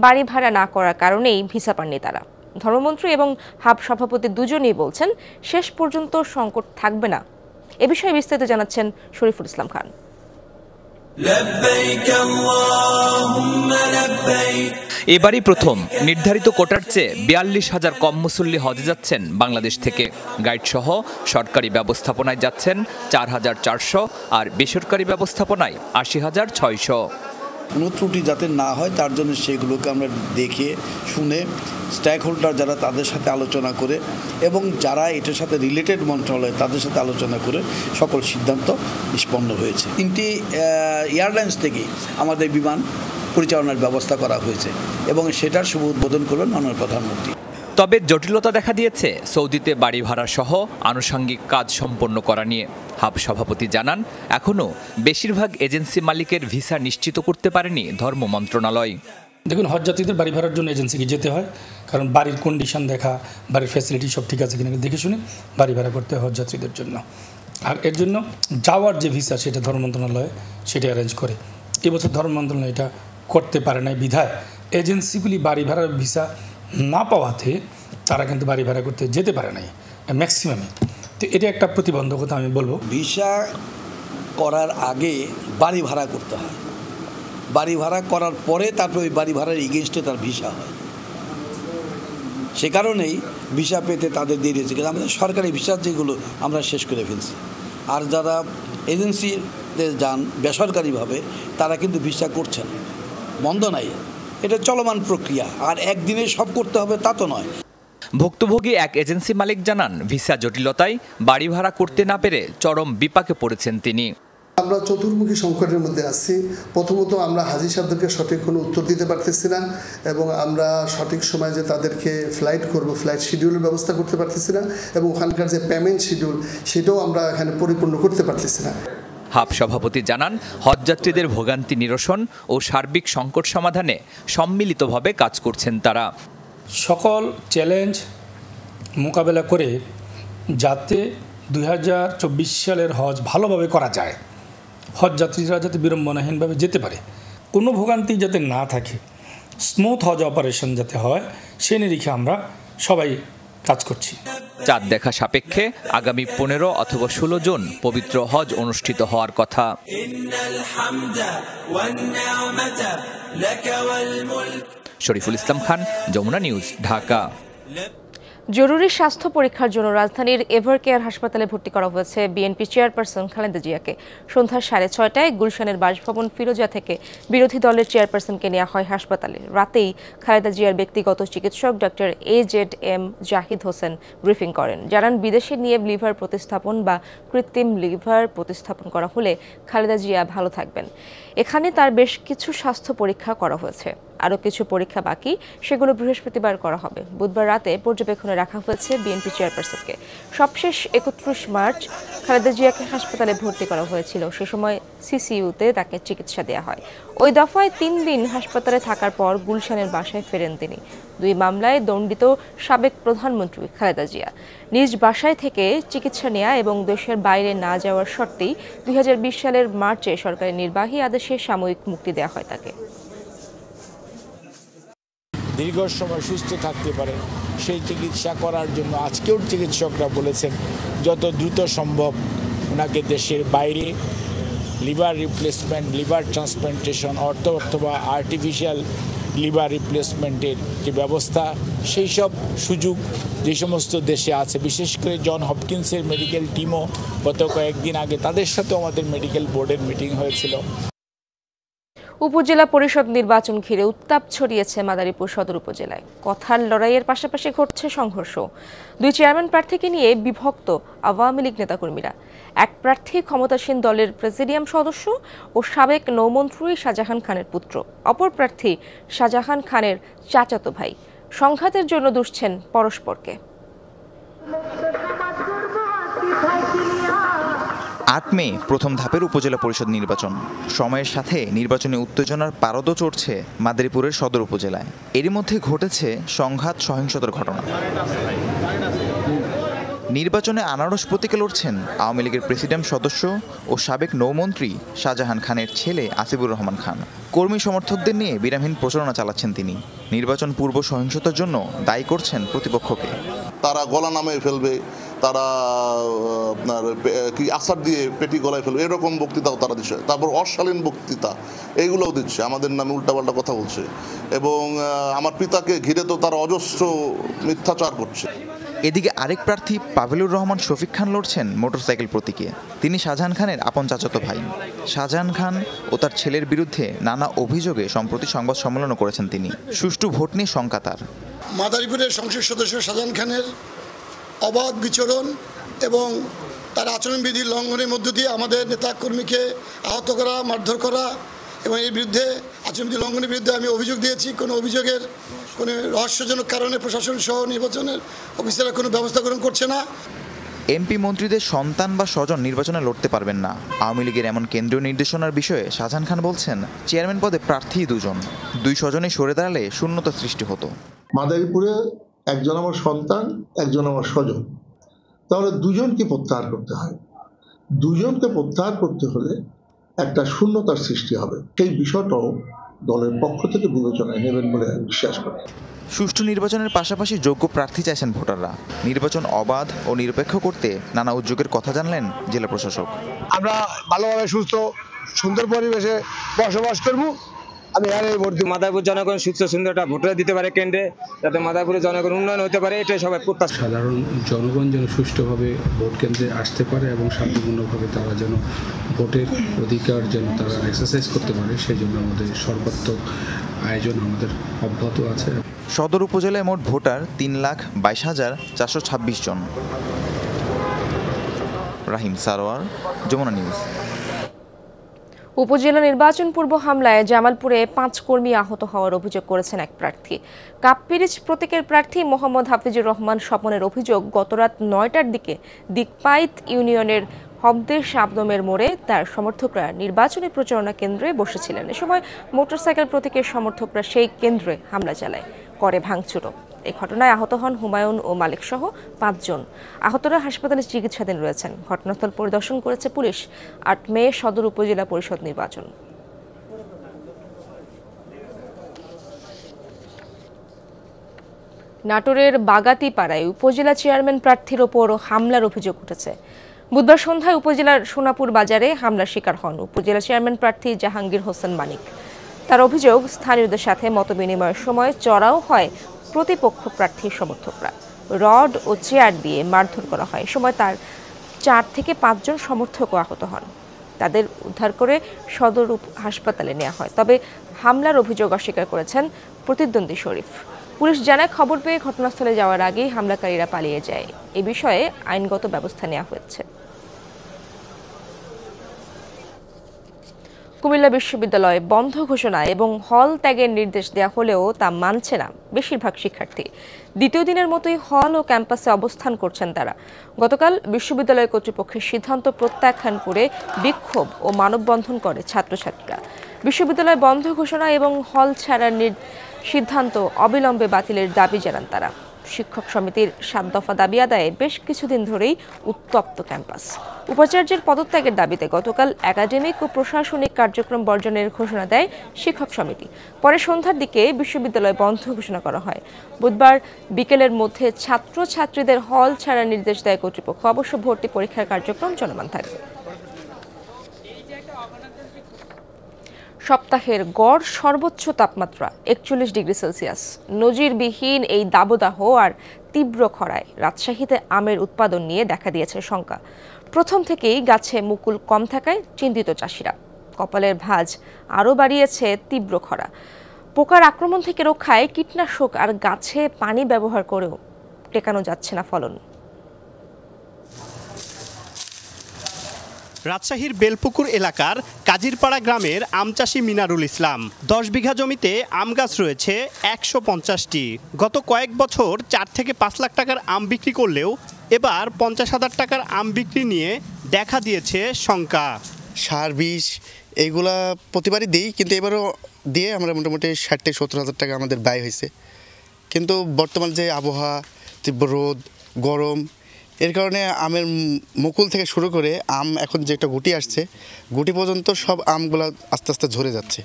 Speaker 1: বাড়ি ভাড়া না করার কারণেই ভিসা পাননি তারা। ধর্মমন্ত্রী এবং হাব সভাপতি দুজনেই বলছেন শেষ পর্যন্ত সংকট থাকবে না। এ বিষয়ে বিস্তারিত জানাচ্ছেন শরীফুল ইসলাম খান।
Speaker 19: এবারই প্রথম নির্ধারিত কোটার চেয়ে 42,000 কম মুসল্লি হজে যাচ্ছেন বাংলাদেশ থেকে। গাইড সহ সরকারি ব্যবস্থাপনায় যাচ্ছেন 4,400 আর বেসরকারি ব্যবস্থাপনায় 80,600।
Speaker 20: কোনো ত্রুটি যাতে না হয় তার জন্য সেগুলোকে আমরা দেখে শুনে স্টেক হোল্ডার যারা তাদের সাথে আলোচনা করে এবং যারা এটার সাথে রিলেটেড মন্ত্রণালয় তাদের সাথে আলোচনা করে সকল সিদ্ধান্ত নিষ্পন্ন হয়েছে। 3টি এয়ারলাইন্স থেকে আমাদের বিমান পরিচালনার ব্যবস্থা করা হয়েছে এবং সেটার শুভ উদ্বোধন করবেন মাননীয় প্রধানমন্ত্রী।
Speaker 19: তবে জটিলতা দেখা দিয়েছে সৌদিতে বাড়ি ভাড়া সহ আনুষঙ্গিক কাজ সম্পন্ন করা নিয়ে। হাব সভাপতি জানান এখনও বেশিরভাগ এজেন্সি মালিকের ভিসা নিশ্চিত করতে পারেনি ধর্ম মন্ত্রণালয়।
Speaker 17: দেখুন, হজ যাত্রীদের বাড়ি ভাড়ার জন্য এজেন্সিকে যেতে হয়, কারণ বাড়ির কন্ডিশন দেখা, বাড়ির ফ্যাসিলিটি সব ঠিক আছে কিনা দেখে শুনে বাড়ি ভাড়া করতে হয় হজ যাত্রীদের জন্য। আর এর জন্য যাওয়ার যে ভিসা সেটা ধর্ম মন্ত্রণালয় সেটা অ্যারেঞ্জ করে। এবছর ধর্ম মন্ত্রণালয় এটা করতে পারে নাই বিধায় এজেন্সিগুলি বাড়ি ভাড়ার ভিসা না পাওয়াতে তারা কিন্তু বাড়ি ভাড়া করতে যেতে পারে নাই ম্যাক্সিমামে। তো এটা একটা প্রতিবন্ধকতা আমি বলবো।
Speaker 20: ভিসা করার আগে বাড়ি ভাড়া করতে হয়, বাড়ি ভাড়া করার পরে তারপরে ওই বাড়ি ভাড়ার এগেনস্টে তার ভিসা হয়। সে কারণেই ভিসা পেতে তাদের দেরি হয়েছে, কিন্তু আমাদের সরকারি ভিসা যেগুলো আমরা শেষ করে ফেলছি। আর যারা এজেন্সিতে যান বেসরকারিভাবে তারা কিন্তু ভিসা করছেন, বন্ধ নাই, এটা চলমান প্রক্রিয়া। আর একদিনে সব করতে হবে তা তো নয়।
Speaker 19: ভুক্তভোগী এক এজেন্সি মালিক জানান ভিসা জটিলতায় বাড়ি ভাড়া করতে না পেরে চরম বিপাকে পড়েছেন তিনি।
Speaker 21: আমরা চতুর্মুখী সংকটের মধ্যে আছি। প্রথমত আমরা হাজি সাহেবদেরকে সঠিক কোনো উত্তর দিতে পারতেছি না এবং আমরা সঠিক সময় যে তাদেরকে ফ্লাইট করব ফ্লাইট শিডিউলের ব্যবস্থা করতে পারতেছি না এবং ওখানকার যে পেমেন্ট শিডিউল সেটাও আমরা এখানে পরিপূর্ণ করতে পারতেছি না।
Speaker 19: হাব সভাপতি জানান হজযাত্রীদের ভোগান্তি নিরসন ও সার্বিক সংকট সমাধানে সম্মিলিতভাবে কাজ করছেন তারা।
Speaker 17: সকল চ্যালেঞ্জ মোকাবেলা করে যাতে 2024 সালের হজ ভালোভাবে করা যায়, হজ যাত্রীরা যাতে বিড়ম্বনাহীনভাবে যেতে পারে, কোনো ভোগান্তি যাতে না থাকে, স্মুথ হজ অপারেশন যাতে হয় সে নিরিখে আমরা সবাই কাজ করছি।
Speaker 19: চাঁদ দেখা সাপেক্ষে আগামী 15 অথবা 16 জুন পবিত্র হজ অনুষ্ঠিত হওয়ার কথা। শরীফুল ইসলাম খান, যমুনা নিউজ, ঢাকা।
Speaker 1: জরুরি স্বাস্থ্য পরীক্ষার জন্য রাজধানীর এভারকেয়ার হাসপাতালে ভর্তি করা হয়েছে বিএনপি চেয়ারপারসন খালেদা জিয়াকে। সন্ধ্যা 6:30টায় গুলশানের বাসভবন ফিরোজা থেকে বিরোধী দলের চেয়ারপারসনকে নেওয়া হয় হাসপাতালে। রাতেই খালেদা জিয়ার ব্যক্তিগত চিকিৎসক doctor AZM Zahid Hossain briefing করেন। জানান বিদেশে নিয়ে লিভার প্রতিস্থাপন বা কৃত্রিম লিভার প্রতিস্থাপন করা হলে খালেদা জিয়া ভালো থাকবেন। এখানে তার বেশ কিছু স্বাস্থ্য পরীক্ষা করা হয়েছে, আরও কিছু পরীক্ষা বাকি, সেগুলো বৃহস্পতিবার করা হবে। বুধবার রাতে পর্যবেক্ষণে রাখা হয়েছে বিএনপি চেয়ারপারসনকে। সবশেষ 31 মার্চ খালেদা জিয়াকে হাসপাতালে ভর্তি করা হয়েছিল। সে সময় CCUতে তাকে চিকিৎসা দেওয়া হয়। ওই দফায় 3 দিন হাসপাতালে থাকার পর গুলশানের বাসায় ফেরেন তিনি। 2 মামলায় দণ্ডিত সাবেক প্রধানমন্ত্রী খালেদা জিয়া নিজ বাসায় থেকে চিকিৎসা নেওয়া এবং দেশের বাইরে না যাওয়ার শর্তেই 2020 সালের মার্চে সরকারি নির্বাহী আদেশে সাময়িক মুক্তি দেওয়া হয় তাকে।
Speaker 22: দীর্ঘ সময় সুস্থ থাকতে পারে সেই চিকিৎসা করার জন্য আজকেও চিকিৎসকরা বলেছেন যত দ্রুত সম্ভব ওনাকে দেশের বাইরে লিভার রিপ্লেসমেন্ট, লিভার ট্রান্সপ্লান্টেশন অথবা আর্টিফিশিয়াল লিভার রিপ্লেসমেন্টের যে ব্যবস্থা, সেই সব সুযোগ যে সমস্ত দেশে আছে, বিশেষ করে জন হপকিন্সের মেডিকেল টিমও গত কয়েকদিন আগে তাদের সাথেও আমাদের মেডিকেল বোর্ডের মিটিং হয়েছিল।
Speaker 1: উপজেলা পরিষদ নির্বাচন ঘিরে উত্তাপ ছড়িয়েছে মাদারীপুর সদর উপজেলায়। কথার লড়াইয়ের পাশাপাশি ঘটছে সংঘর্ষ। দুই চেয়ারম্যান প্রার্থীকে নিয়ে বিভক্ত আওয়ামী লীগ নেতাকর্মীরা। এক প্রার্থী ক্ষমতাসীন দলের প্রেসিডিয়াম সদস্য ও সাবেক নৌমন্ত্রী শাহজাহান খানের পুত্র, অপর প্রার্থী শাহজাহান খানের চাচাতো ভাই। সংঘাতের জন্য দুষছেন পরস্পরকে।
Speaker 4: ৮ মে প্রথম ধাপের উপজেলা পরিষদ নির্বাচন। সময়ের সাথে নির্বাচনী উত্তেজনার পারদও চড়ছে মাদারীপুরের সদর উপজেলায়। এরই মধ্যে ঘটেছে সংঘাত, সহিংসতার ঘটনা। নির্বাচনে আনারস প্রতীকে লড়ছেন আওয়ামী লীগের প্রেসিডিয়াম সদস্য ও সাবেক নৌমন্ত্রী শাহজাহান খানের ছেলে আসিফুর রহমান খান। কর্মী সমর্থকদের নিয়ে বিরামহীন প্রচারণা চালাচ্ছেন তিনি। নির্বাচন পূর্ব সহিংসতার জন্য দায়ী করছেন প্রতিপক্ষকে।
Speaker 5: তারা গলা নামিয়ে ফেলবে, তারা আপনার কি আসার দিয়ে পেটি গলায় ফেলবে, এরকম বক্তৃতাও তারা দিচ্ছে। তারপর অশালীন বক্তৃতা এইগুলোও দিচ্ছে, আমাদের নামে উল্টাপাল্টা কথা বলছে, এবং আমার পিতাকে ঘিরে তো তারা অজস্র মিথ্যাচার করছে।
Speaker 4: এদিকে আরেক প্রার্থী পাভেলুর রহমান শফিক খান লড়ছেন মোটরসাইকেল প্রতীকে। তিনি শাহজাহান খানের আপন চাচাতো ভাই। শাহজাহান খান ও তার ছেলের বিরুদ্ধে নানা অভিযোগে সম্প্রতি সংবাদ সম্মেলনও করেছেন তিনি। সুষ্ঠু ভোট নিয়ে শঙ্কা তার।
Speaker 23: মাদারীপুরের সংসদ সদস্য শাহজাহান খানের অবাধ বিচরণ এবং তার আচরণবিধি লঙ্ঘনের মধ্য দিয়ে আমাদের নেতাকর্মীকে আহত করা, মারধর করা, এবং এর বিরুদ্ধে আচরণবিধি লঙ্ঘনের বিরুদ্ধে আমি অভিযোগ দিয়েছি। কোনো অভিযোগের কোনো রহস্যজনক কারণে প্রশাসন সহ নির্বাচনের অফিসাররা কোনো ব্যবস্থা গ্রহণ করছে না।
Speaker 4: এমপি মন্ত্রীদের সন্তান বা স্বজন নির্বাচনে লড়তে পারবেন না। আওয়ামী লীগের এমন কেন্দ্রীয় নির্দেশনার বিষয়ে শাহজাহান খান বলছেন, চেয়ারম্যান পদে প্রার্থী দুজন, দুই স্বজনে সরে দাঁড়ালে শূন্যতা সৃষ্টি হতো।
Speaker 7: মাদারীপুরে একজন আমার সন্তান, একজন আমার স্বজন, তাহলে দুজনকে প্রত্যাহার করতে হয়। দুজনকে প্রত্যাহার করতে হলে একটা শূন্যতার সৃষ্টি হবে। সেই বিষয়টাও দলের পক্ষ থেকে বিবেচনায় নেবেন বলে আমি বিশ্বাস করি।
Speaker 4: সুষ্ঠু নির্বাচনের পাশাপাশি যোগ্য প্রার্থী চাইছেন ভোটাররা। নির্বাচন অবাধ ও নিরপেক্ষ করতে নানা উদ্যোগের কথা জানলেন জেলা প্রশাসক।
Speaker 16: আমরা ভালোভাবে সুস্থ সুন্দর পরিবেশে বসবাস করব। আমি
Speaker 24: মাদারীপুর জনগণ সুস্থ সুন্দরটা ভোটার দিতে পারে কেন্দ্রে, যাতে মাদারীপুরের জনগণ উন্নয়ন হতে পারে, এটাই সবাই প্রত্যাশা।
Speaker 25: সাধারণ জনগণ যেন সুষ্ঠুভাবে ভোট কেন্দ্রে আসতে পারে এবং শান্তিপূর্ণভাবে তারা যেন ভোটের অধিকার যেন তারা এক্সারসাইজ করতে পারে, সেই জন্য আমাদের সর্বাত্মক আয়োজন আমাদের অব্যাহত আছে।
Speaker 4: সদর উপজেলায় মোট ভোটার ৩,22,426 জন। রাহিম সারোয়ার, যমুনা নিউজ।
Speaker 1: উপজেলা নির্বাচন পূর্ব হামলায় জামালপুরে 5 কর্মী আহত হওয়ার অভিযোগ করেছেন এক প্রার্থী। কাপ্পিরিচ প্রতীকের প্রার্থী মোহাম্মদ হাফিজুর রহমান স্বপনের অভিযোগ, গতরাত 9টার দিকে দিকপাইত ইউনিয়নের হবদের শাবনমের মোড়ে তার সমর্থকরা নির্বাচনী প্রচারণা কেন্দ্রে বসেছিলেন। এ সময় মোটরসাইকেল প্রতীকের সমর্থকরা সেই কেন্দ্রে হামলা চালায়, করে ভাঙচুরও। এই ঘটনায় আহত হন হুমায়ুন ও মালিক সহ 5 জন। আহতরা হাসপাতালে চিকিৎসাধীন রয়েছেন। ঘটনাস্থল পরিদর্শন করেছে পুলিশ। 8 মে সদর উপজেলা পরিষদ নির্বাচন। নাটোরের বাগাতিপাড়ায় উপজেলা চেয়ারম্যান প্রার্থীর ওপর হামলার অভিযোগ উঠেছে। বুধবার সন্ধ্যায় উপজেলার সোনাপুর বাজারে হামলার শিকার হন উপজেলা চেয়ারম্যান প্রার্থী জাহাঙ্গীর হোসেন মানিক। তার অভিযোগ, স্থানীয়দের সাথে মতবিনিময়ের সময় চড়াও হয় প্রতিপক্ষ প্রার্থীর সমর্থকরা। রড ও চেয়ার দিয়ে মারধর করা হয়। এ সময় তার 4 থেকে 5 জন সমর্থকও আহত হন। তাদের উদ্ধার করে সদর হাসপাতালে নেওয়া হয়। তবে হামলার অভিযোগ অস্বীকার করেছেন প্রতিদ্বন্দ্বী শরীফ। পুলিশ জানায়, খবর পেয়ে ঘটনাস্থলে যাওয়ার আগেই হামলাকারীরা পালিয়ে যায়। এ বিষয়ে আইনগত ব্যবস্থা নেওয়া হয়েছে। কুমিল্লা বিশ্ববিদ্যালয় বন্ধ ঘোষণা এবং হল ত্যাগের নির্দেশ দেওয়া হলেও তা মানছে না বেশিরভাগ শিক্ষার্থী। দ্বিতীয় দিনের মতোই হল ও ক্যাম্পাসে অবস্থান করছেন তারা। গতকাল বিশ্ববিদ্যালয় কর্তৃপক্ষের সিদ্ধান্ত প্রত্যাখ্যান করে বিক্ষোভ ও মানববন্ধন করে ছাত্রছাত্রীরা। বিশ্ববিদ্যালয় বন্ধ ঘোষণা এবং হল ছাড়ার সিদ্ধান্ত অবিলম্বে বাতিলের দাবি জানান তারা। শিক্ষক সমিতির 7 দফা দাবি আদায়ে বেশ কিছুদিন ধরেই উত্তপ্ত ক্যাম্পাস। উপাচার্যের পদত্যাগের দাবিতে গতকাল একাডেমিক ও প্রশাসনিক কার্যক্রম বর্জনের ঘোষণা দেয় শিক্ষক সমিতি। পরে সন্ধ্যার দিকে বিশ্ববিদ্যালয় বন্ধ ঘোষণা করা হয়। বুধবার বিকেলের মধ্যে ছাত্রছাত্রীদের হল ছাড়ার নির্দেশ দেয় কর্তৃপক্ষ। অবশ্য ভর্তি পরীক্ষার কার্যক্রম চলমান থাকবে। সপ্তাহের গড় সর্বোচ্চ তাপমাত্রা 41 ডিগ্রি সেলসিয়াস। নজিরবিহীন এই দাবদাহ আর তীব্র খরায় রাজশাহীতে আমের উৎপাদন নিয়ে দেখা দিয়েছে শঙ্কা। প্রথম থেকেই গাছে মুকুল কম থাকায় চিন্তিত চাষিরা। কপালের ভাঁজ আরও বাড়িয়েছে তীব্র খরা। পোকার আক্রমণ থেকে রক্ষায় কীটনাশক আর গাছে পানি ব্যবহার করেও টেকানো যাচ্ছে না ফলন।
Speaker 6: রাজশাহীর বেলপুকুর এলাকার কাজিরপাড়া গ্রামের আমচাষী মিনারুল ইসলাম 10 বিঘা জমিতে আম গাছ রয়েছে 150টি। গত কয়েক বছর 4 থেকে 5 লাখ টাকার আম বিক্রি করলেও এবার 50,000 টাকার আম বিক্রি নিয়ে দেখা দিয়েছে শঙ্কা।
Speaker 8: সার বীজ এইগুলা প্রতিবারই দিই, কিন্তু এবারও দিয়ে আমরা মোটামুটি 60-70,000 টাকা আমাদের ব্যয় হয়েছে। কিন্তু বর্তমান যে আবহাওয়া, তীব্র রোদ, গরম, এর কারণে আমের মুকুল থেকে শুরু করে আম এখন যে একটা গুটি আসছে, গুটি পর্যন্ত সব আমগুলো আস্তে আস্তে ঝরে যাচ্ছে।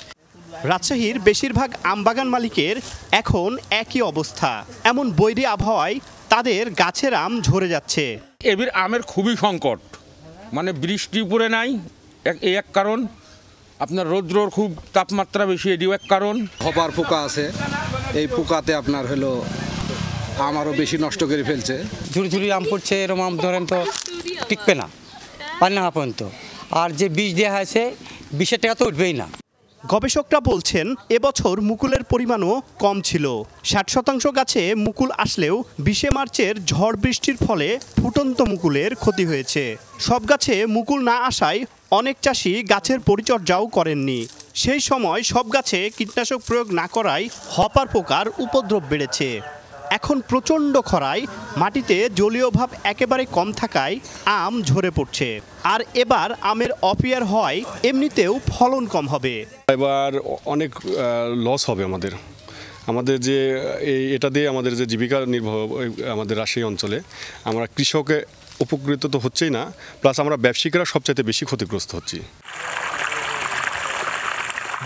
Speaker 6: রাজশাহীর বেশিরভাগ আমবাগান মালিকের এখন একই অবস্থা। এমন বৈরী আবহাওয়ায় তাদের গাছের আম ঝরে যাচ্ছে।
Speaker 9: এবার আমের খুবই সংকট, মানে বৃষ্টি উপরে নাই এক কারণ, আপনার রৌদ্রর খুব তাপমাত্রা বেশি এটিও এক কারণ।
Speaker 10: হবার পোকা আছে, এই পোকাতে আপনার হলো আমারও বেশি নষ্ট করে ফেলছে।
Speaker 11: ঝুড়ি ঝুড়ি আম পড়ছে, এরকম আম ধরেন তো টিকবে না, পানি না পর্যন্ত। আর যে বীজ দেওয়া হয়েছে 20 টাকা তো উঠবেই না।
Speaker 6: গবেষকরা বলছেন এবছর মুকুলের পরিমাণও কম ছিল। 60% গাছে মুকুল আসলেও 20 মার্চের ঝড় বৃষ্টির ফলে ফুটন্ত মুকুলের ক্ষতি হয়েছে। সব গাছে মুকুল না আসায় অনেক চাষি গাছের পরিচর্যাও করেননি। সেই সময় সব গাছে কীটনাশক প্রয়োগ না করায় হপার পোকার উপদ্রব বেড়েছে। এখন প্রচণ্ড খরায় মাটিতে জলীয় ভাব একেবারে কম থাকায় আম ঝরে পড়ছে। আর এবার আমের অপিয়ার হয়, এমনিতেও ফলন কম হবে।
Speaker 26: এবার অনেক লস হবে আমাদের যে এটা দিয়ে আমাদের যে জীবিকা নির্বাহ আমাদের রাজশাহী অঞ্চলে, আমরা কৃষকে উপকৃত তো হচ্ছেই না, প্লাস আমরা ব্যবসায়িকরা সবচাইতে বেশি ক্ষতিগ্রস্ত হচ্ছি।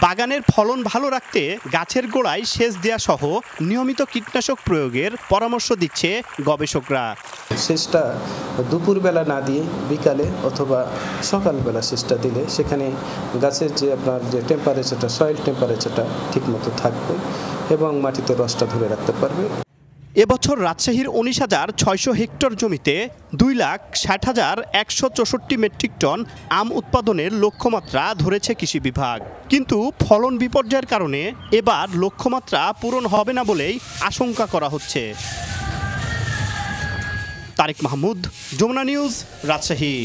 Speaker 6: বাগানের ফলন ভালো রাখতে গাছের গোড়ায় সেচ দেয়া সহ নিয়মিত কীটনাশক প্রয়োগের পরামর্শ দিচ্ছে গবেষকরা।
Speaker 27: সেচটা দুপুরবেলা না দিয়ে বিকালে অথবা সকালবেলা সেচটা দিলে সেখানে গাছের যে আপনার যে টেম্পারেচারটা, সয়েল টেম্পারেচারটা ঠিকমতো থাকবে এবং মাটিতে রসটা ধরে রাখতে পারবে।
Speaker 6: এবছর রাজশাহীর 19,600 হেক্টর জমিতে 2,60,164 মেট্রিক টন আম উৎপাদনের লক্ষ্যমাত্রা ধরেছে কৃষি বিভাগ। কিন্তু ফলন বিপর্যয়ের কারণে এবার লক্ষ্যমাত্রা পূরণ হবে না বলেই আশঙ্কা করা হচ্ছে। তারেক মাহমুদ, যমুনা নিউজ, রাজশাহী।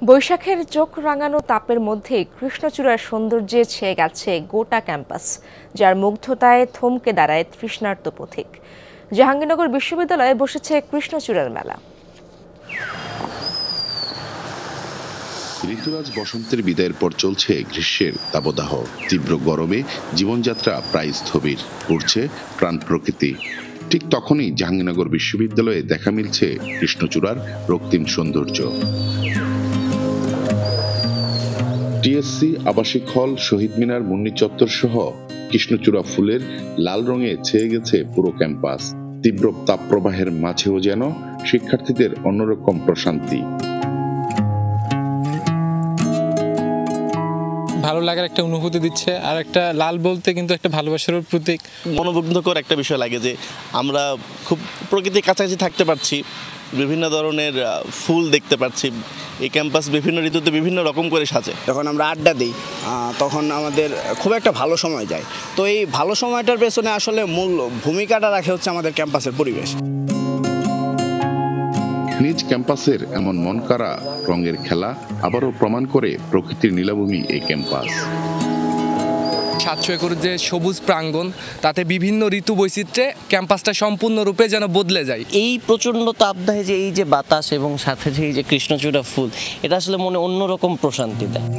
Speaker 1: বৈশাখের চোখ রাঙানো তাপের মধ্যে কৃষ্ণচূড়ার সৌন্দর্যে ছেয়ে গেছে গোটা ক্যাম্পাস, যার মুগ্ধতায় থমকে দাঁড়ায় তৃষ্ণার্ত পথিক। জাহাঙ্গীরনগর বিশ্ববিদ্যালয়ে বসেছে কৃষ্ণচূড়ার মেলা।
Speaker 28: ঋতুরাজ বসন্তের বিদায়ের পর চলছে গ্রীষ্মের দাবদাহ। তীব্র গরমে জীবনযাত্রা প্রায় স্থবির, উঠছে প্রাণ প্রকৃতি। ঠিক তখনই জাহাঙ্গীরনগর বিশ্ববিদ্যালয়ে দেখা মিলছে কৃষ্ণচূড়ার রক্তিম সৌন্দর্য। টিএসসি, আবাসিক হল, শহীদ মিনার, মুন্নি চত্বর সহ কৃষ্ণচূড়া ফুলের লাল রঙে ছেয়ে গেছে পুরো ক্যাম্পাস। তীব্র তাপপ্রবাহের মাঝেও যেন শিক্ষার্থীদের অন্যরকম প্রশান্তি।
Speaker 29: ভালো লাগার একটা অনুভূতি দিচ্ছে, আর একটা লাল বলতে কিন্তু একটা ভালোবাসার প্রতীক।
Speaker 30: মনোমুগ্ধকর একটা বিষয় লাগে যে আমরা খুব প্রকৃতির কাছাকাছি থাকতে পারছি, বিভিন্ন ধরনের ফুল দেখতে পাচ্ছি। এই ক্যাম্পাস বিভিন্ন ঋতুতে বিভিন্ন রকম করে সাজে।
Speaker 31: যখন আমরা আড্ডা দিই তখন আমাদের খুব একটা ভালো সময় যায়। তো এই ভালো সময়টার পেছনে আসলে মূল ভূমিকাটা রাখে হচ্ছে আমাদের ক্যাম্পাসের পরিবেশ।
Speaker 28: নিজ ক্যাম্পাসের এমন মন কাড়া রঙের খেলা আবারও প্রমাণ করে প্রকৃতির নীলাভূমি এই ক্যাম্পাস।
Speaker 32: 700 একর যে সবুজ প্রাঙ্গণ, তাতে বিভিন্ন ঋতু বৈচিত্র্যে ক্যাম্পাসটা সম্পূর্ণরূপে যেন বদলে যায়।
Speaker 33: এই প্রচণ্ড তাপদাহে যে এই যে বাতাস এবং সাথে যে এই যে কৃষ্ণচূড়া ফুল, এটা আসলে মনে অন্যরকম প্রশান্তি দেয়।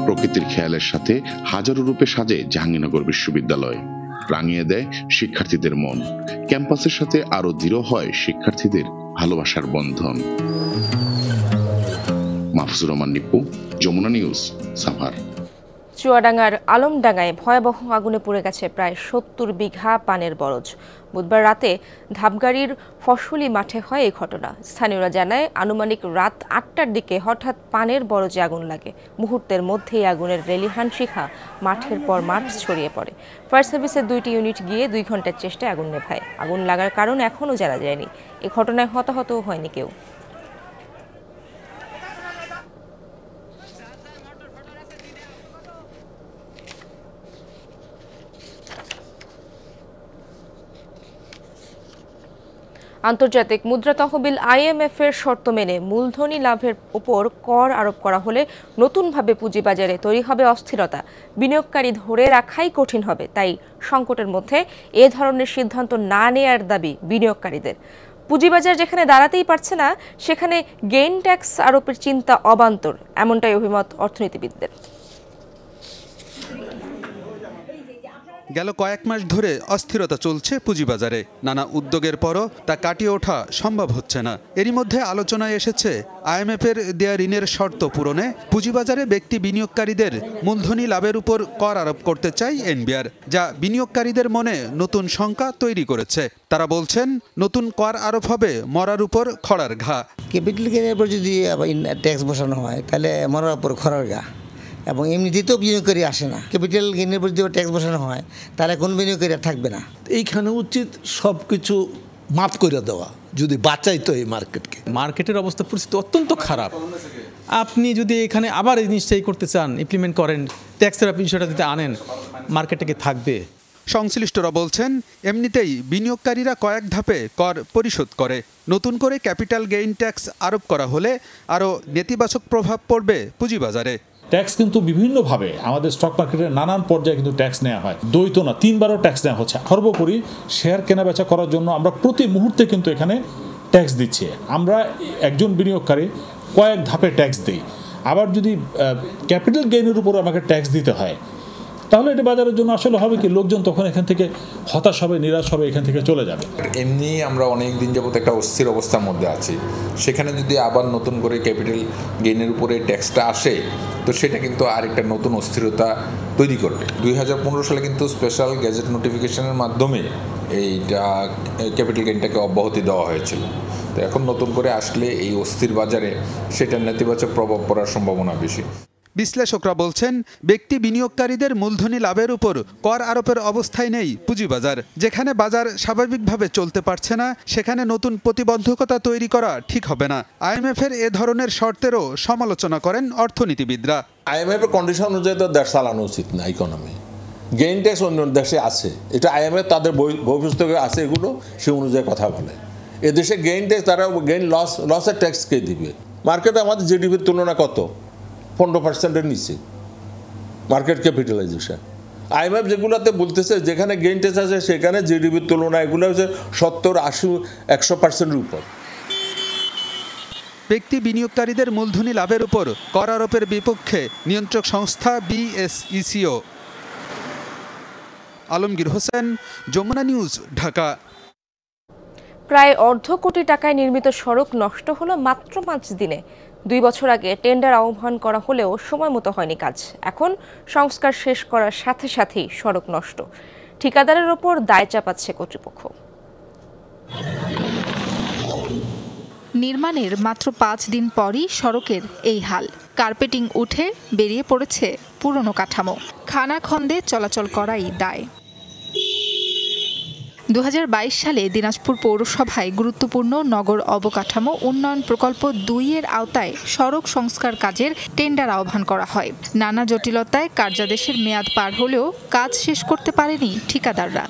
Speaker 28: প্রকৃতির খেয়ালের সাথে হাজারো রূপে সাজে জাহাঙ্গীরনগর বিশ্ববিদ্যালয়, রাঙিয়ে দেয় শিক্ষার্থীদের মন। ক্যাম্পাসের সাথে আরো দৃঢ় হয় শিক্ষার্থীদের ভালোবাসার বন্ধন। মাহফুজুর রহমান নিপু, যমুনা নিউজ, সাভার।
Speaker 1: চুয়াডাঙ্গার আলমডাঙ্গায় ভয়াবহ আগুনে পুড়ে গেছে প্রায় ৭০ বিঘা পানের বরজ। বুধবার রাতে ধাপগাড়ির ফসলি মাঠে হয় এই ঘটনা। স্থানীয়রা জানায় আনুমানিক রাত ৮টার দিকে হঠাৎ পানের বরজে আগুন লাগে। মুহূর্তের মধ্যেই আগুনের রেলিহান শিখা মাঠের পর মাঠ ছড়িয়ে পড়ে। ফায়ার সার্ভিসের ২টি ইউনিট গিয়ে ২ ঘন্টার চেষ্টায় আগুন নেভায়। আগুন লাগার কারণ এখনও জানা যায়নি। এই ঘটনায় হতাহতও হয়নি কেউ। আন্তর্জাতিক মুদ্রা তহবিল IMF এর শর্ত মেনে মূলধনী লাভের উপর কর আরোপ করা হলে নতুনভাবে পুঁজিবাজারে তৈরি হবে অস্থিরতা। বিনিয়োগকারী ধরে রাখাই কঠিন হবে। তাই সংকটের মধ্যে এ ধরনের সিদ্ধান্ত না নেয়ার দাবি বিনিয়োগকারীদের। পুঁজিবাজার যেখানে দাঁড়াতেই পারছে না, সেখানে গেইন ট্যাক্স আরোপের চিন্তা অবান্তর, এমনটাই অভিমত অর্থনীতিবিদদের।
Speaker 2: গেল কয়েক মাস ধরে অস্থিরতা চলছে পুঁজিবাজারে। নানা উদ্যোগের পরও তা কাটিয়ে ওঠা সম্ভব হচ্ছে না। এরই মধ্যে আলোচনায় এসেছে IMF এর দেয়া ঋণের শর্ত পূরণে পুঁজিবাজারে ব্যক্তি বিনিয়োগকারীদের মূলধনী লাভের উপর কর আরোপ করতে চায় NBR, যা বিনিয়োগকারীদের মনে নতুন শঙ্কা তৈরি করেছে। তারা বলছেন, নতুন কর আরোপ হবে মরার উপর খড়ার ঘা।
Speaker 3: ক্যাপিটাল গেইনের উপর যদি ট্যাক্স বসানো হয়, তাহলে মরার উপর খড়ার ঘা। এবং এমনিতেই তো বিনিয়োগকারী আসে না। ক্যাপিটাল গেইনের উপর যদি ট্যাক্স বসানো হয়, তাহলে কোন বিনিয়োগকারী থাকবে না।
Speaker 5: এইখানে উচিত সব কিছু মাফ করে দেওয়া, যদি বাঁচাইতো এই মার্কেটকে।
Speaker 12: মার্কেটের অবস্থা পরিস্থিতি অত্যন্ত খারাপ। আপনি যদি এখানে আবার এই জিনিসটাই করতে চান, ইমপ্লিমেন্ট করেন, ট্যাক্সের বিষয়টা যদি আনেন, মার্কেটে কি থাকবে?
Speaker 2: সংশ্লিষ্টরা বলছেন, এমনিতেই বিনিয়োগকারীরা কয়েক ধাপে কর পরিশোধ করে। নতুন করে ক্যাপিটাল গেইন ট্যাক্স আরোপ করা হলে আরও নেতিবাচক প্রভাব পড়বে পুঁজিবাজারে।
Speaker 13: ট্যাক্স কিন্তু বিভিন্নভাবে আমাদের স্টক মার্কেটের নানান পর্যায়ে কিন্তু ট্যাক্স নেওয়া হয়। দ্বৈত না, 3বারও ট্যাক্স নেওয়া হচ্ছে। সর্বোপরি শেয়ার কেনাবেচা করার জন্য আমরা প্রতি মুহূর্তে কিন্তু এখানে ট্যাক্স দিচ্ছি। আমরা একজন বিনিয়োগকারী কয়েক ধাপে ট্যাক্স দিই। আবার যদি ক্যাপিটাল গেইনের উপর আমাকে ট্যাক্স দিতে হয়, তাহলে এটা বাজারের জন্য আসলে হবে কি, লোকজন তখন এখান থেকে হতাশ হবে, নিরাশ হবে, এখান থেকে চলে যাবে।
Speaker 14: এমনি আমরা অনেক দিন যাবত একটা অস্থির অবস্থার মধ্যে আছি। সেখানে যদি আবার নতুন করে ক্যাপিটাল গেইনের উপরে ট্যাক্সটা আসে, তো সেটা কিন্তু আরেকটা নতুন অস্থিরতা তৈরি করবে। 2015 সালে কিন্তু স্পেশাল গ্যাজেট নোটিফিকেশনের মাধ্যমে এইটা ক্যাপিটাল গেইনটাকে অব্যাহতি দেওয়া হয়েছিল। তো এখন নতুন করে আসলে এই অস্থির বাজারে সেটার নেতিবাচক প্রভাব পড়ার সম্ভাবনা বেশি।
Speaker 2: বিশ্লেষকরা বলছেন, ব্যক্তি বিনিয়োগকারীদের মূলধনী লাভের উপর কর আরোপের অবস্থায় নেই পুঁজিবাজার। যেখানে বাজার স্বাভাবিকভাবে চলতে পারছে না, সেখানে নতুন প্রতিবন্ধকতা তৈরি করা ঠিক হবে না। IMF এর এ ধরনের শর্তেরও সমালোচনা করেন অর্থনীতিবিদরা।
Speaker 15: IMF এর কন্ডিশন অনুযায়ী তো দেশ চালানো উচিত না। ইকোনমি গেইন ট্যাক্স অন্য দেশে আছে, এটা IMF তাদের বহিঃপুস্তকে আছে, এগুলো সে অনুযায়ী কথা বলে। এদেশে গেইন ট্যাক্স, তারা গেইন লসের ট্যাক্স কে দিবে? মার্কেটে আমাদের GDPর তুলনা কত? 15%-এর নিচে মার্কেট ক্যাপিটালাইজেশন। IMF যেগুলোতে বলতেছে যেখানে গেইন ট্যাক্স আছে, সেখানে GDPর তুলনা এগুলো হচ্ছে 70, 80, 100%-এর উপর।
Speaker 2: ব্যক্তি বিনিয়োগকারীদের মূলধনী লাভের উপর কর আরোপের বিপক্ষে নিয়ন্ত্রক সংস্থা BSECO। আলমগীর হোসেন, যমুনা নিউজ, ঢাকা।
Speaker 1: প্রায় অর্ধ কোটি টাকায় নির্মিত সড়ক নষ্ট হলো মাত্র 5 দিনে। 2 বছর আগে টেন্ডার আহ্বান করা হলেও সময় মতো হয়নি কাজ। এখন সংস্কার শেষ করার সাথে সাথেই সড়ক নষ্ট। ঠিকাদারের ওপর দায় চাপাচ্ছে কর্তৃপক্ষ।
Speaker 17: নির্মাণের মাত্র 5 দিন পরই সড়কের এই হাল। কার্পেটিং উঠে বেরিয়ে পড়েছে পুরনো কাঠামো। খানাখন্দে চলাচল করাই দায়। 2022 সালে দিনাজপুর পৌরসভায় গুরুত্বপূর্ণ নগর অবকাঠামো উন্নয়ন প্রকল্প 2-এর আওতায় সড়ক সংস্কার কাজের টেন্ডার আহ্বান করা হয়। নানা জটিলতায় কার্যাদেশের মেয়াদ পার হলেও কাজ শেষ করতে পারেনি ঠিকাদাররা।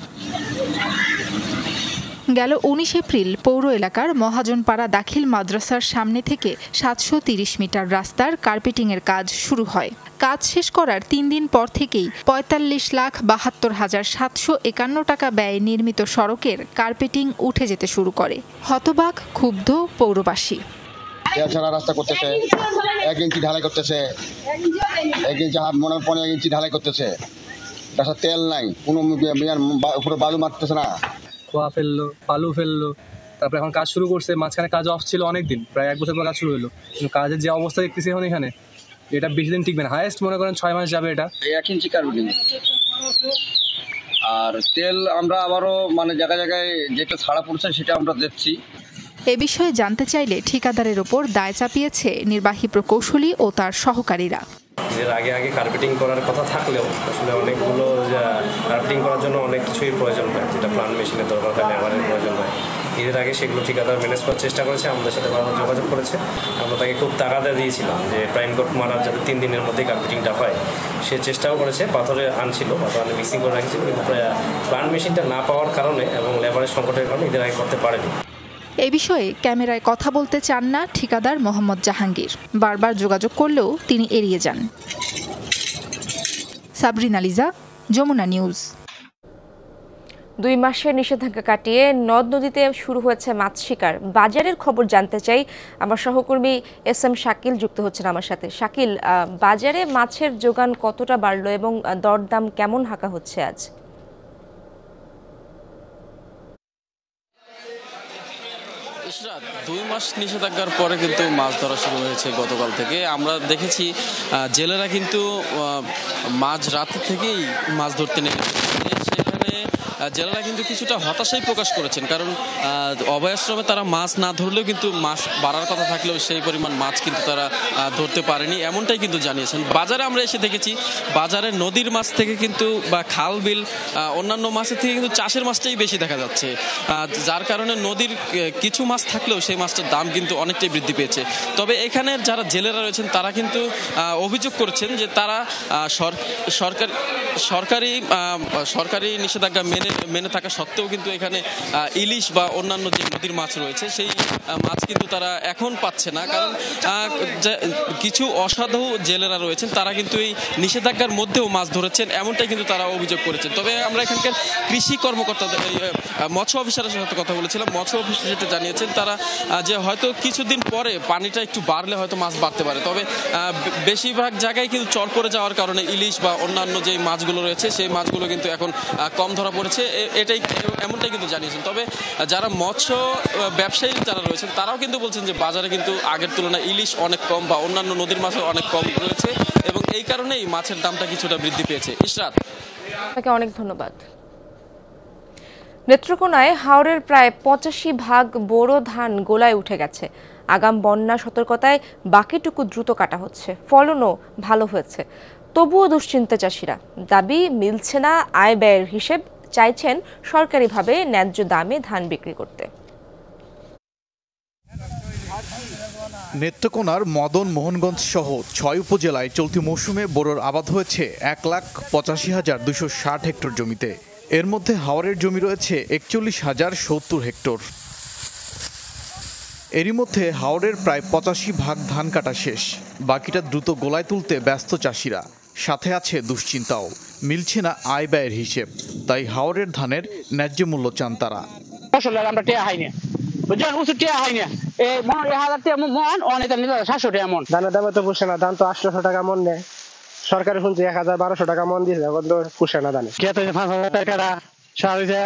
Speaker 17: গেল 19 এপ্রিল পৌর এলাকার মহাজনপাড়া দাখিল মাদ্রাসার সামনে থেকে 730 মিটার রাস্তার কার্পেটিংয়ের কাজ শুরু হয়। কাজ শেষ করার 3 দিন পর থেকেই 45,72,751 টাকা ব্যয়ে নির্মিত সড়কের কার্পেটিং উঠে যেতে শুরু করে। হতবাক ক্ষুব্ধ পৌরবাসী।
Speaker 18: রাস্তা করতেছে, 1 ইঞ্চি ঢালাই করতেছে, 1 ইঞ্চি মনে 15 ইঞ্চি ঢালাই করতেছে। রাস্তা তেল নাই, কোনো উপরে বালু মারতেছে না।
Speaker 32: খোয়া ফেললো, বালু ফেললো, তারপরে এখন কাজ শুরু করছে। মাঝখানে কাজ অফ ছিল অনেক দিন, প্রায় 1 বছর পর কাজ শুরু হলো, কিন্তু কাজের যে অবস্থা দেখতেছি এখন এখানে
Speaker 4: এটা বেশি দিন টিকবে না, হাইয়েস্ট মনে করেন 6 মাস যাবে। এটা
Speaker 7: 1 ইঞ্চি কার্বুরেটিং। আর তেল আমরা আবারও মানে জায়গায় জায়গায় যেটা ছাড়া পড়ছে সেটা আমরা দেখছি।
Speaker 17: এ বিষয়ে জানতে চাইলে ঠিকাদারের ওপর দায় চাপিয়েছে নির্বাহী প্রকৌশলী ও তার সহকারীরা।
Speaker 8: এর আগে কার্পেটিং করার কথা থাকলেও আসলে অনেকগুলো কার্পেটিং করার জন্য অনেক কিছুই প্রয়োজন হয়, যেটা প্ল্যান্ট মেশিনের দরকার হয়, লেবারের প্রয়োজন হয়। এর আগে সেগুলো ঠিকাদার ম্যানেজ করার চেষ্টা করেছে, আমাদের সাথে বারবার যোগাযোগ করেছে। আমরা তাকে খুব তাগাদা দিয়েছিলাম যে প্রাইম কোট মারার যাতে 3 দিনের মধ্যেই কার্পেটিংটা হয়, সে চেষ্টাও করেছে। পাথরে আনছিল, পাথর মিক্সিং করে রাখছিল, কিন্তু প্ল্যান্ট মেশিনটা না পাওয়ার কারণে এবং লেবারের সংকটের কারণে এদের আগে করতে পারেনি।
Speaker 17: এ বিষয়ে ক্যামেরায় কথা বলতে চান না ঠিকাদার মোহাম্মদ জাহাঙ্গীর। বারবার যোগাযোগ করলেও তিনি এড়িয়ে যান। সাবরিনা লিজা, যমুনা নিউজ।
Speaker 1: 2 মাসের নিষেধাজ্ঞা কাটিয়ে নদ নদীতে শুরু হয়েছে মাছ শিকার। বাজারের খবর জানতে চাই, আমার সহকর্মী SM শাকিল যুক্ত হচ্ছেন আমার সাথে। শাকিল, বাজারে মাছের যোগান কতটা বাড়লো এবং দরদাম কেমন হাঁকা হচ্ছে আজ?
Speaker 9: 2 মাস নিষেধাজ্ঞার পরে কিন্তু মাছ ধরা শুরু হয়েছে গতকাল থেকে। আমরা দেখেছি জেলেরা কিন্তু মাঝ রাত থেকেই মাছ ধরতে নেমেছে। সেখানে জেলেরা কিন্তু কিছুটা হতাশাই প্রকাশ করেছেন, কারণ অভয়াশ্রমে তারা মাছ না ধরলেও কিন্তু মাছ বাড়ার কথা থাকলেও সেই পরিমাণ মাছ কিন্তু তারা ধরতে পারেনি, এমনটাই কিন্তু জানিয়েছেন। বাজারে আমরা এসে দেখেছি, বাজারে নদীর মাছ থেকে কিন্তু বা খাল বিল অন্যান্য মাছের থেকে কিন্তু চাষের মাছটাই বেশি দেখা যাচ্ছে, যার কারণে নদীর কিছু মাছ থাকলেও সেই মাছটার দাম কিন্তু অনেকটাই বৃদ্ধি পেয়েছে। তবে এখানের যারা জেলেরা রয়েছেন তারা কিন্তু অভিযোগ করছেন যে তারা সরকারি নিষেধাজ্ঞা মেনে থাকা সত্ত্বেও কিন্তু এখানে ইলিশ বা অন্যান্য যে নদীর মাছ রয়েছে সেই মাছ কিন্তু তারা এখন পাচ্ছে না, কারণ কিছু অসাধু জেলেরা রয়েছেন তারা কিন্তু এই নিষেধাজ্ঞার মধ্যেও মাছ ধরেছেন, এমনটাই কিন্তু তারা অভিযোগ করেছেন। তবে আমরা এখানকার কৃষি কর্মকর্তা মৎস্য অফিসারের সাথে কথা বলেছিলাম। মৎস্য অফিসার যেটা জানিয়েছেন তারা যে হয়তো কিছুদিন পরে পানিটা একটু বাড়লে হয়তো মাছ বাড়তে পারে, তবে বেশিরভাগ জায়গায় কিন্তু চর পড়ে যাওয়ার কারণে ইলিশ বা অন্যান্য যে মাছগুলো রয়েছে সেই মাছগুলো কিন্তু এখন কম ধরা পড়েছে, এমনটাই কিন্তু জানিয়েছেন। তবে যারা মৎস্য ব্যবসায়ী যারা রয়েছেন তারাও কিন্তু বলছেন যে বাজারে কিন্তু আগের তুলনায় ইলিশ অনেক কম বা অন্যান্য নদীর মাছও অনেক কম রয়েছে এবং এই কারণেই মাছের দামটা কিছুটা বৃদ্ধি পেয়েছে। ইশরাত,
Speaker 1: আপনাকে অনেক ধন্যবাদ। নেত্রকোনায় হাওরের প্রায় 85% বোরো ধান গোলায় উঠে গেছে। আগাম বন্যা সতর্কতায় বাকিটুকু দ্রুত কাটা হচ্ছে, ফলনও ভালো হয়েছে। তবুও দুশ্চিন্তা চাষিরা, দাবি মিলছে না আয় ব্যয়ের হিসেব, চাইছেন সরকারিভাবে ন্যায্য দামে ধান বিক্রি করতে।
Speaker 10: নেত্রকোনার মদন মোহনগঞ্জ সহ 6 উপজেলায় চলতি মৌসুমে বোরোর আবাদ হয়েছে 1,85,260 হেক্টর জমিতে। এর মধ্যে হাওরের জমি রয়েছে 41,070 হেক্টর। এরই মধ্যে হাওরের প্রায় 85% ধান কাটা শেষ, বাকিটা দ্রুত গোলায় তুলতে ব্যস্ত চাষিরা। সাথে আছে দুশ্চিন্তাও, মিলছে না আয় ব্যয়ের হিসেব, তাই হাওরের ধানের ন্যায্য মূল্য চান তারা।
Speaker 16: ফসলের আমরা টেয়া হয় না, বুঝছেন, উঁচু টেয়া হয় না, এই 1000 টাকা মন, অনেক 700 টাকা মন। ধানের দামে তো পুষে না, ধান তো 800 টাকা মন নেয়, সরকারি শুনছি 1000-1200 টাকা মন দিয়েছে, পুষে না ধানে। 5,000 টাকা সার হয়েছে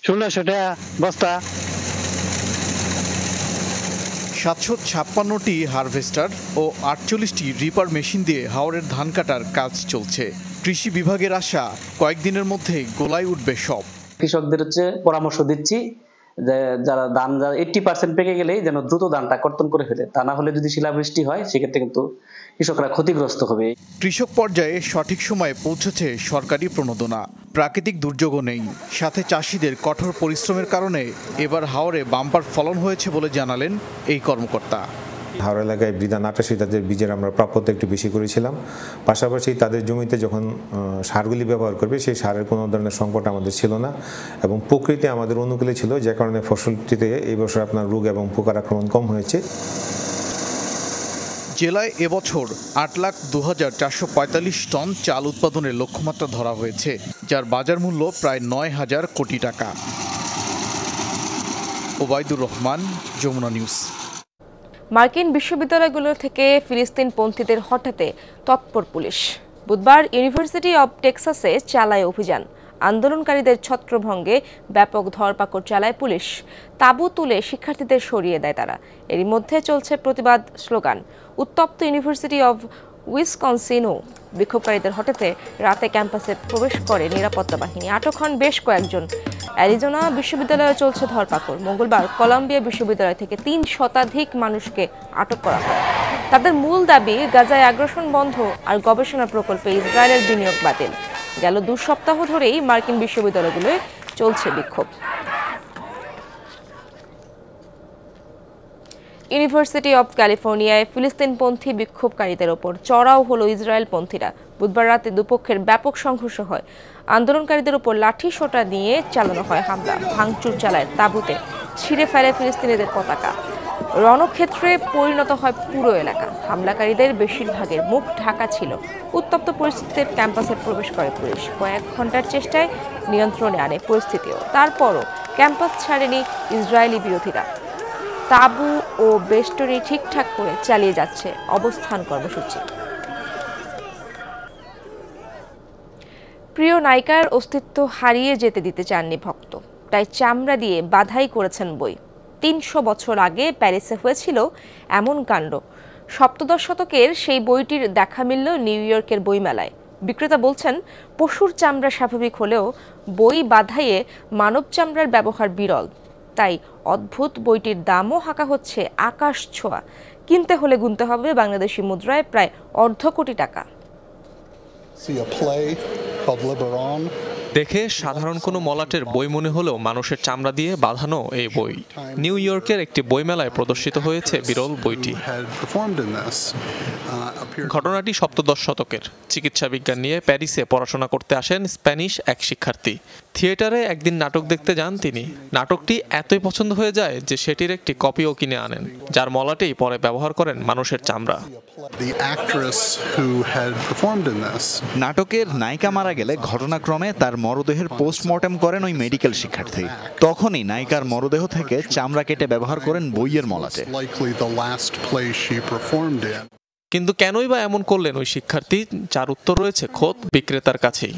Speaker 16: 1600 টাকা বস্তা।
Speaker 10: 756টি হারভেস্টার ও 48টি রিপার মেশিন দিয়ে হাওরের ধান কাটার কাজ চলছে। কৃষি বিভাগের আশা কয়েকদিনের মধ্যেই গোলায় উঠবে সব।
Speaker 19: কৃষকদের পরামর্শ দিচ্ছি যে যারা ধান 80% পেকে গেলেই যেন দ্রুত ধানটা কর্তন করে ফেলে, তা না হলে যদি শিলাবৃষ্টি হয় সেক্ষেত্রে কিন্তু কৃষকরা ক্ষতিগ্রস্ত হবে।
Speaker 10: কৃষক পর্যায়ে সঠিক সময়ে পৌঁছেছে সরকারি প্রণোদনা, প্রাকৃতিক দুর্যোগও নেই, সাথে চাষিদের কঠোর পরিশ্রমের কারণে এবার হাওরে বাম্পার ফলন হয়েছে বলে জানালেন এই কর্মকর্তা।
Speaker 20: হাওড়া এলাকায় বিধান 88 তাদের বীজের আমরা প্রাপ্যতা একটু বেশি করেছিলাম, পাশাপাশি তাদের জমিতে যখন সারগুলি ব্যবহার করবে সেই সারের কোনো ধরনের সংকট আমাদের ছিল না এবং প্রকৃতি আমাদের অনুকূলে ছিল, যে কারণে ফসলটিতে এই বছর আপনার রোগ এবং পোকার আক্রমণ কম হয়েছে।
Speaker 10: জেলায় এবছর 8,02,445 টন চাল উৎপাদনের লক্ষ্যমাত্রা ধরা হয়েছে, যার বাজার মূল্য প্রায় 9,000 কোটি টাকা। ওবায়দুর রহমান, যমুনা নিউজ।
Speaker 1: মার্কিন বিশ্ববিদ্যালয়গুলো থেকে ফিলিস্তিনপন্থীদের হঠাতে তৎপর পুলিশ। বুধবার ইউনিভার্সিটি অব টেক্সাসে চালায় অভিযান। আন্দোলনকারীদের ছত্রভঙ্গে ব্যাপক ধরপাকড় চালায় পুলিশ। তাঁবু তুলে শিক্ষার্থীদের সরিয়ে দেয় তারা। এরই মধ্যে চলছে প্রতিবাদ স্লোগান। উত্তপ্ত ইউনিভার্সিটি অব উইসকনসিনও বিক্ষোভকারীদের হঠাতে রাতে ক্যাম্পাসে প্রবেশ করে নিরাপত্তা বাহিনী। আটক হন বেশ কয়েকজন। অ্যারিজোনা বিশ্ববিদ্যালয়ে চলছে ধরপাকড়। মঙ্গলবার কলম্বিয়া বিশ্ববিদ্যালয় থেকে ৩ শতাধিক মানুষকে আটক করা হয়। তাদের মূল দাবি গাজায় আগ্রাসন বন্ধ আর গবেষণা প্রকল্পে ইসরায়েলের বিনিয়োগ বাতিল। গেল 2 সপ্তাহ ধরেই মার্কিন বিশ্ববিদ্যালয়গুলোয় চলছে বিক্ষোভ। ইউনিভার্সিটি অব ক্যালিফোর্নিয়ায় ফিলিস্তিনপন্থী বিক্ষোভকারীদের ওপর চড়াও হলো ইসরায়েলপন্থীরা। বুধবার রাতে দুপক্ষের ব্যাপক সংঘর্ষ হয়। আন্দোলনকারীদের উপর লাঠি সোঁটা নিয়ে চালানো হয় হামলা। ভাঙচুর চালায় তাঁবুতে, ছিঁড়ে ফেলে ফিলিস্তিনিদের পতাকা। রণক্ষেত্রে পরিণত হয় পুরো এলাকা। হামলাকারীদের বেশিরভাগের মুখ ঢাকা ছিল। উত্তপ্ত পরিস্থিতিতে ক্যাম্পাসে প্রবেশ করে পুলিশ। কয়েক ঘন্টার চেষ্টায় নিয়ন্ত্রণে আনে পরিস্থিতিও। তারপরও ক্যাম্পাস ছাড়েনি ইসরায়েলি বিরোধীরা। তাঁবু ও বেষ্টনী ঠিকঠাক করে চালিয়ে যাচ্ছে অবস্থান কর্মসূচি। প্রিয় নায়িকার অস্তিত্ব হারিয়ে যেতে দিতে চাননি ভক্ত, তাই চামড়া দিয়ে বাধাই করেছেন বই। ৩০০ বছর আগে প্যারিসে হয়েছিল এমন কাণ্ড। সপ্তদশ শতকের সেই বইটির দেখা মিলল নিউ ইয়র্কের বইমেলায়। বিক্রেতা বলছেন, পশুর চামড়া স্বাভাবিক হলেও বই বাধাইয়ে মানব চামড়ার ব্যবহার বিরল। তাই অদ্ভুত বইটির দামও হাঁকা হচ্ছে আকাশ ছোঁয়া। কিনতে হলে গুনতে হবে বাংলাদেশি মুদ্রায় প্রায় $250 কোটি টাকা।
Speaker 6: দেখে সাধারণ কোনো মলাটের বই মনে হলেও মানুষের চামড়া দিয়ে বাঁধানো এই বই। নিউ ইয়র্কের একটি বইমেলায় প্রদর্শিত হয়েছে বিরল বইটি। ঘটনাটি সপ্তদশ শতকের। চিকিৎসা বিজ্ঞান নিয়ে প্যারিসে পড়াশোনা করতে আসেন স্প্যানিশ এক শিক্ষার্থী। থিয়েটারে একদিন নাটক দেখতে যান তিনি। নাটকটি এতই পছন্দ হয়ে যায় যে সেটির একটি কপিও কিনে আনেন, যার মলাটেই পরে ব্যবহার করেন মানুষের চামড়া।
Speaker 11: নাটকের নায়িকা মারা গেলে ঘটনাক্রমে তার মরদেহের পোস্টমর্টেম করেন ওই মেডিকেল শিক্ষার্থী। তখনই নায়িকার মরদেহ থেকে চামড়া কেটে ব্যবহার করেন বইয়ের মলাটে।
Speaker 6: কিন্তু কেনই বা এমন করলেন ওই শিক্ষার্থী, যার উত্তর রয়েছে খোদ বিক্রেতার কাছেই।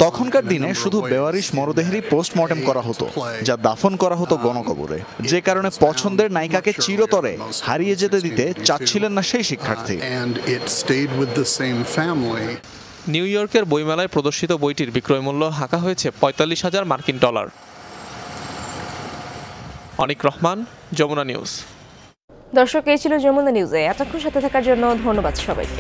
Speaker 11: তখনকার দিনে শুধু বেওয়ারিশ মরদেহেরই পোস্টমর্টেম করা হতো, যা দাফন করা হতো গণকবরে। যে কারণে পছন্দের নায়িকাকে চিরতরে হারিয়ে যেতে দিতে চাচ্ছিলেন না সেই শিক্ষার্থী।
Speaker 6: নিউ ইয়র্কের বইমেলায় প্রদর্শিত বইটির বিক্রয় মূল্য হাঁকা হয়েছে $45,000 মার্কিন। অনিক রহমান, যমুনা নিউজ।
Speaker 1: দর্শক, এই ছিল যমুনা নিউজে। এতক্ষণ সাথে থাকার জন্য ধন্যবাদ সবাইকে।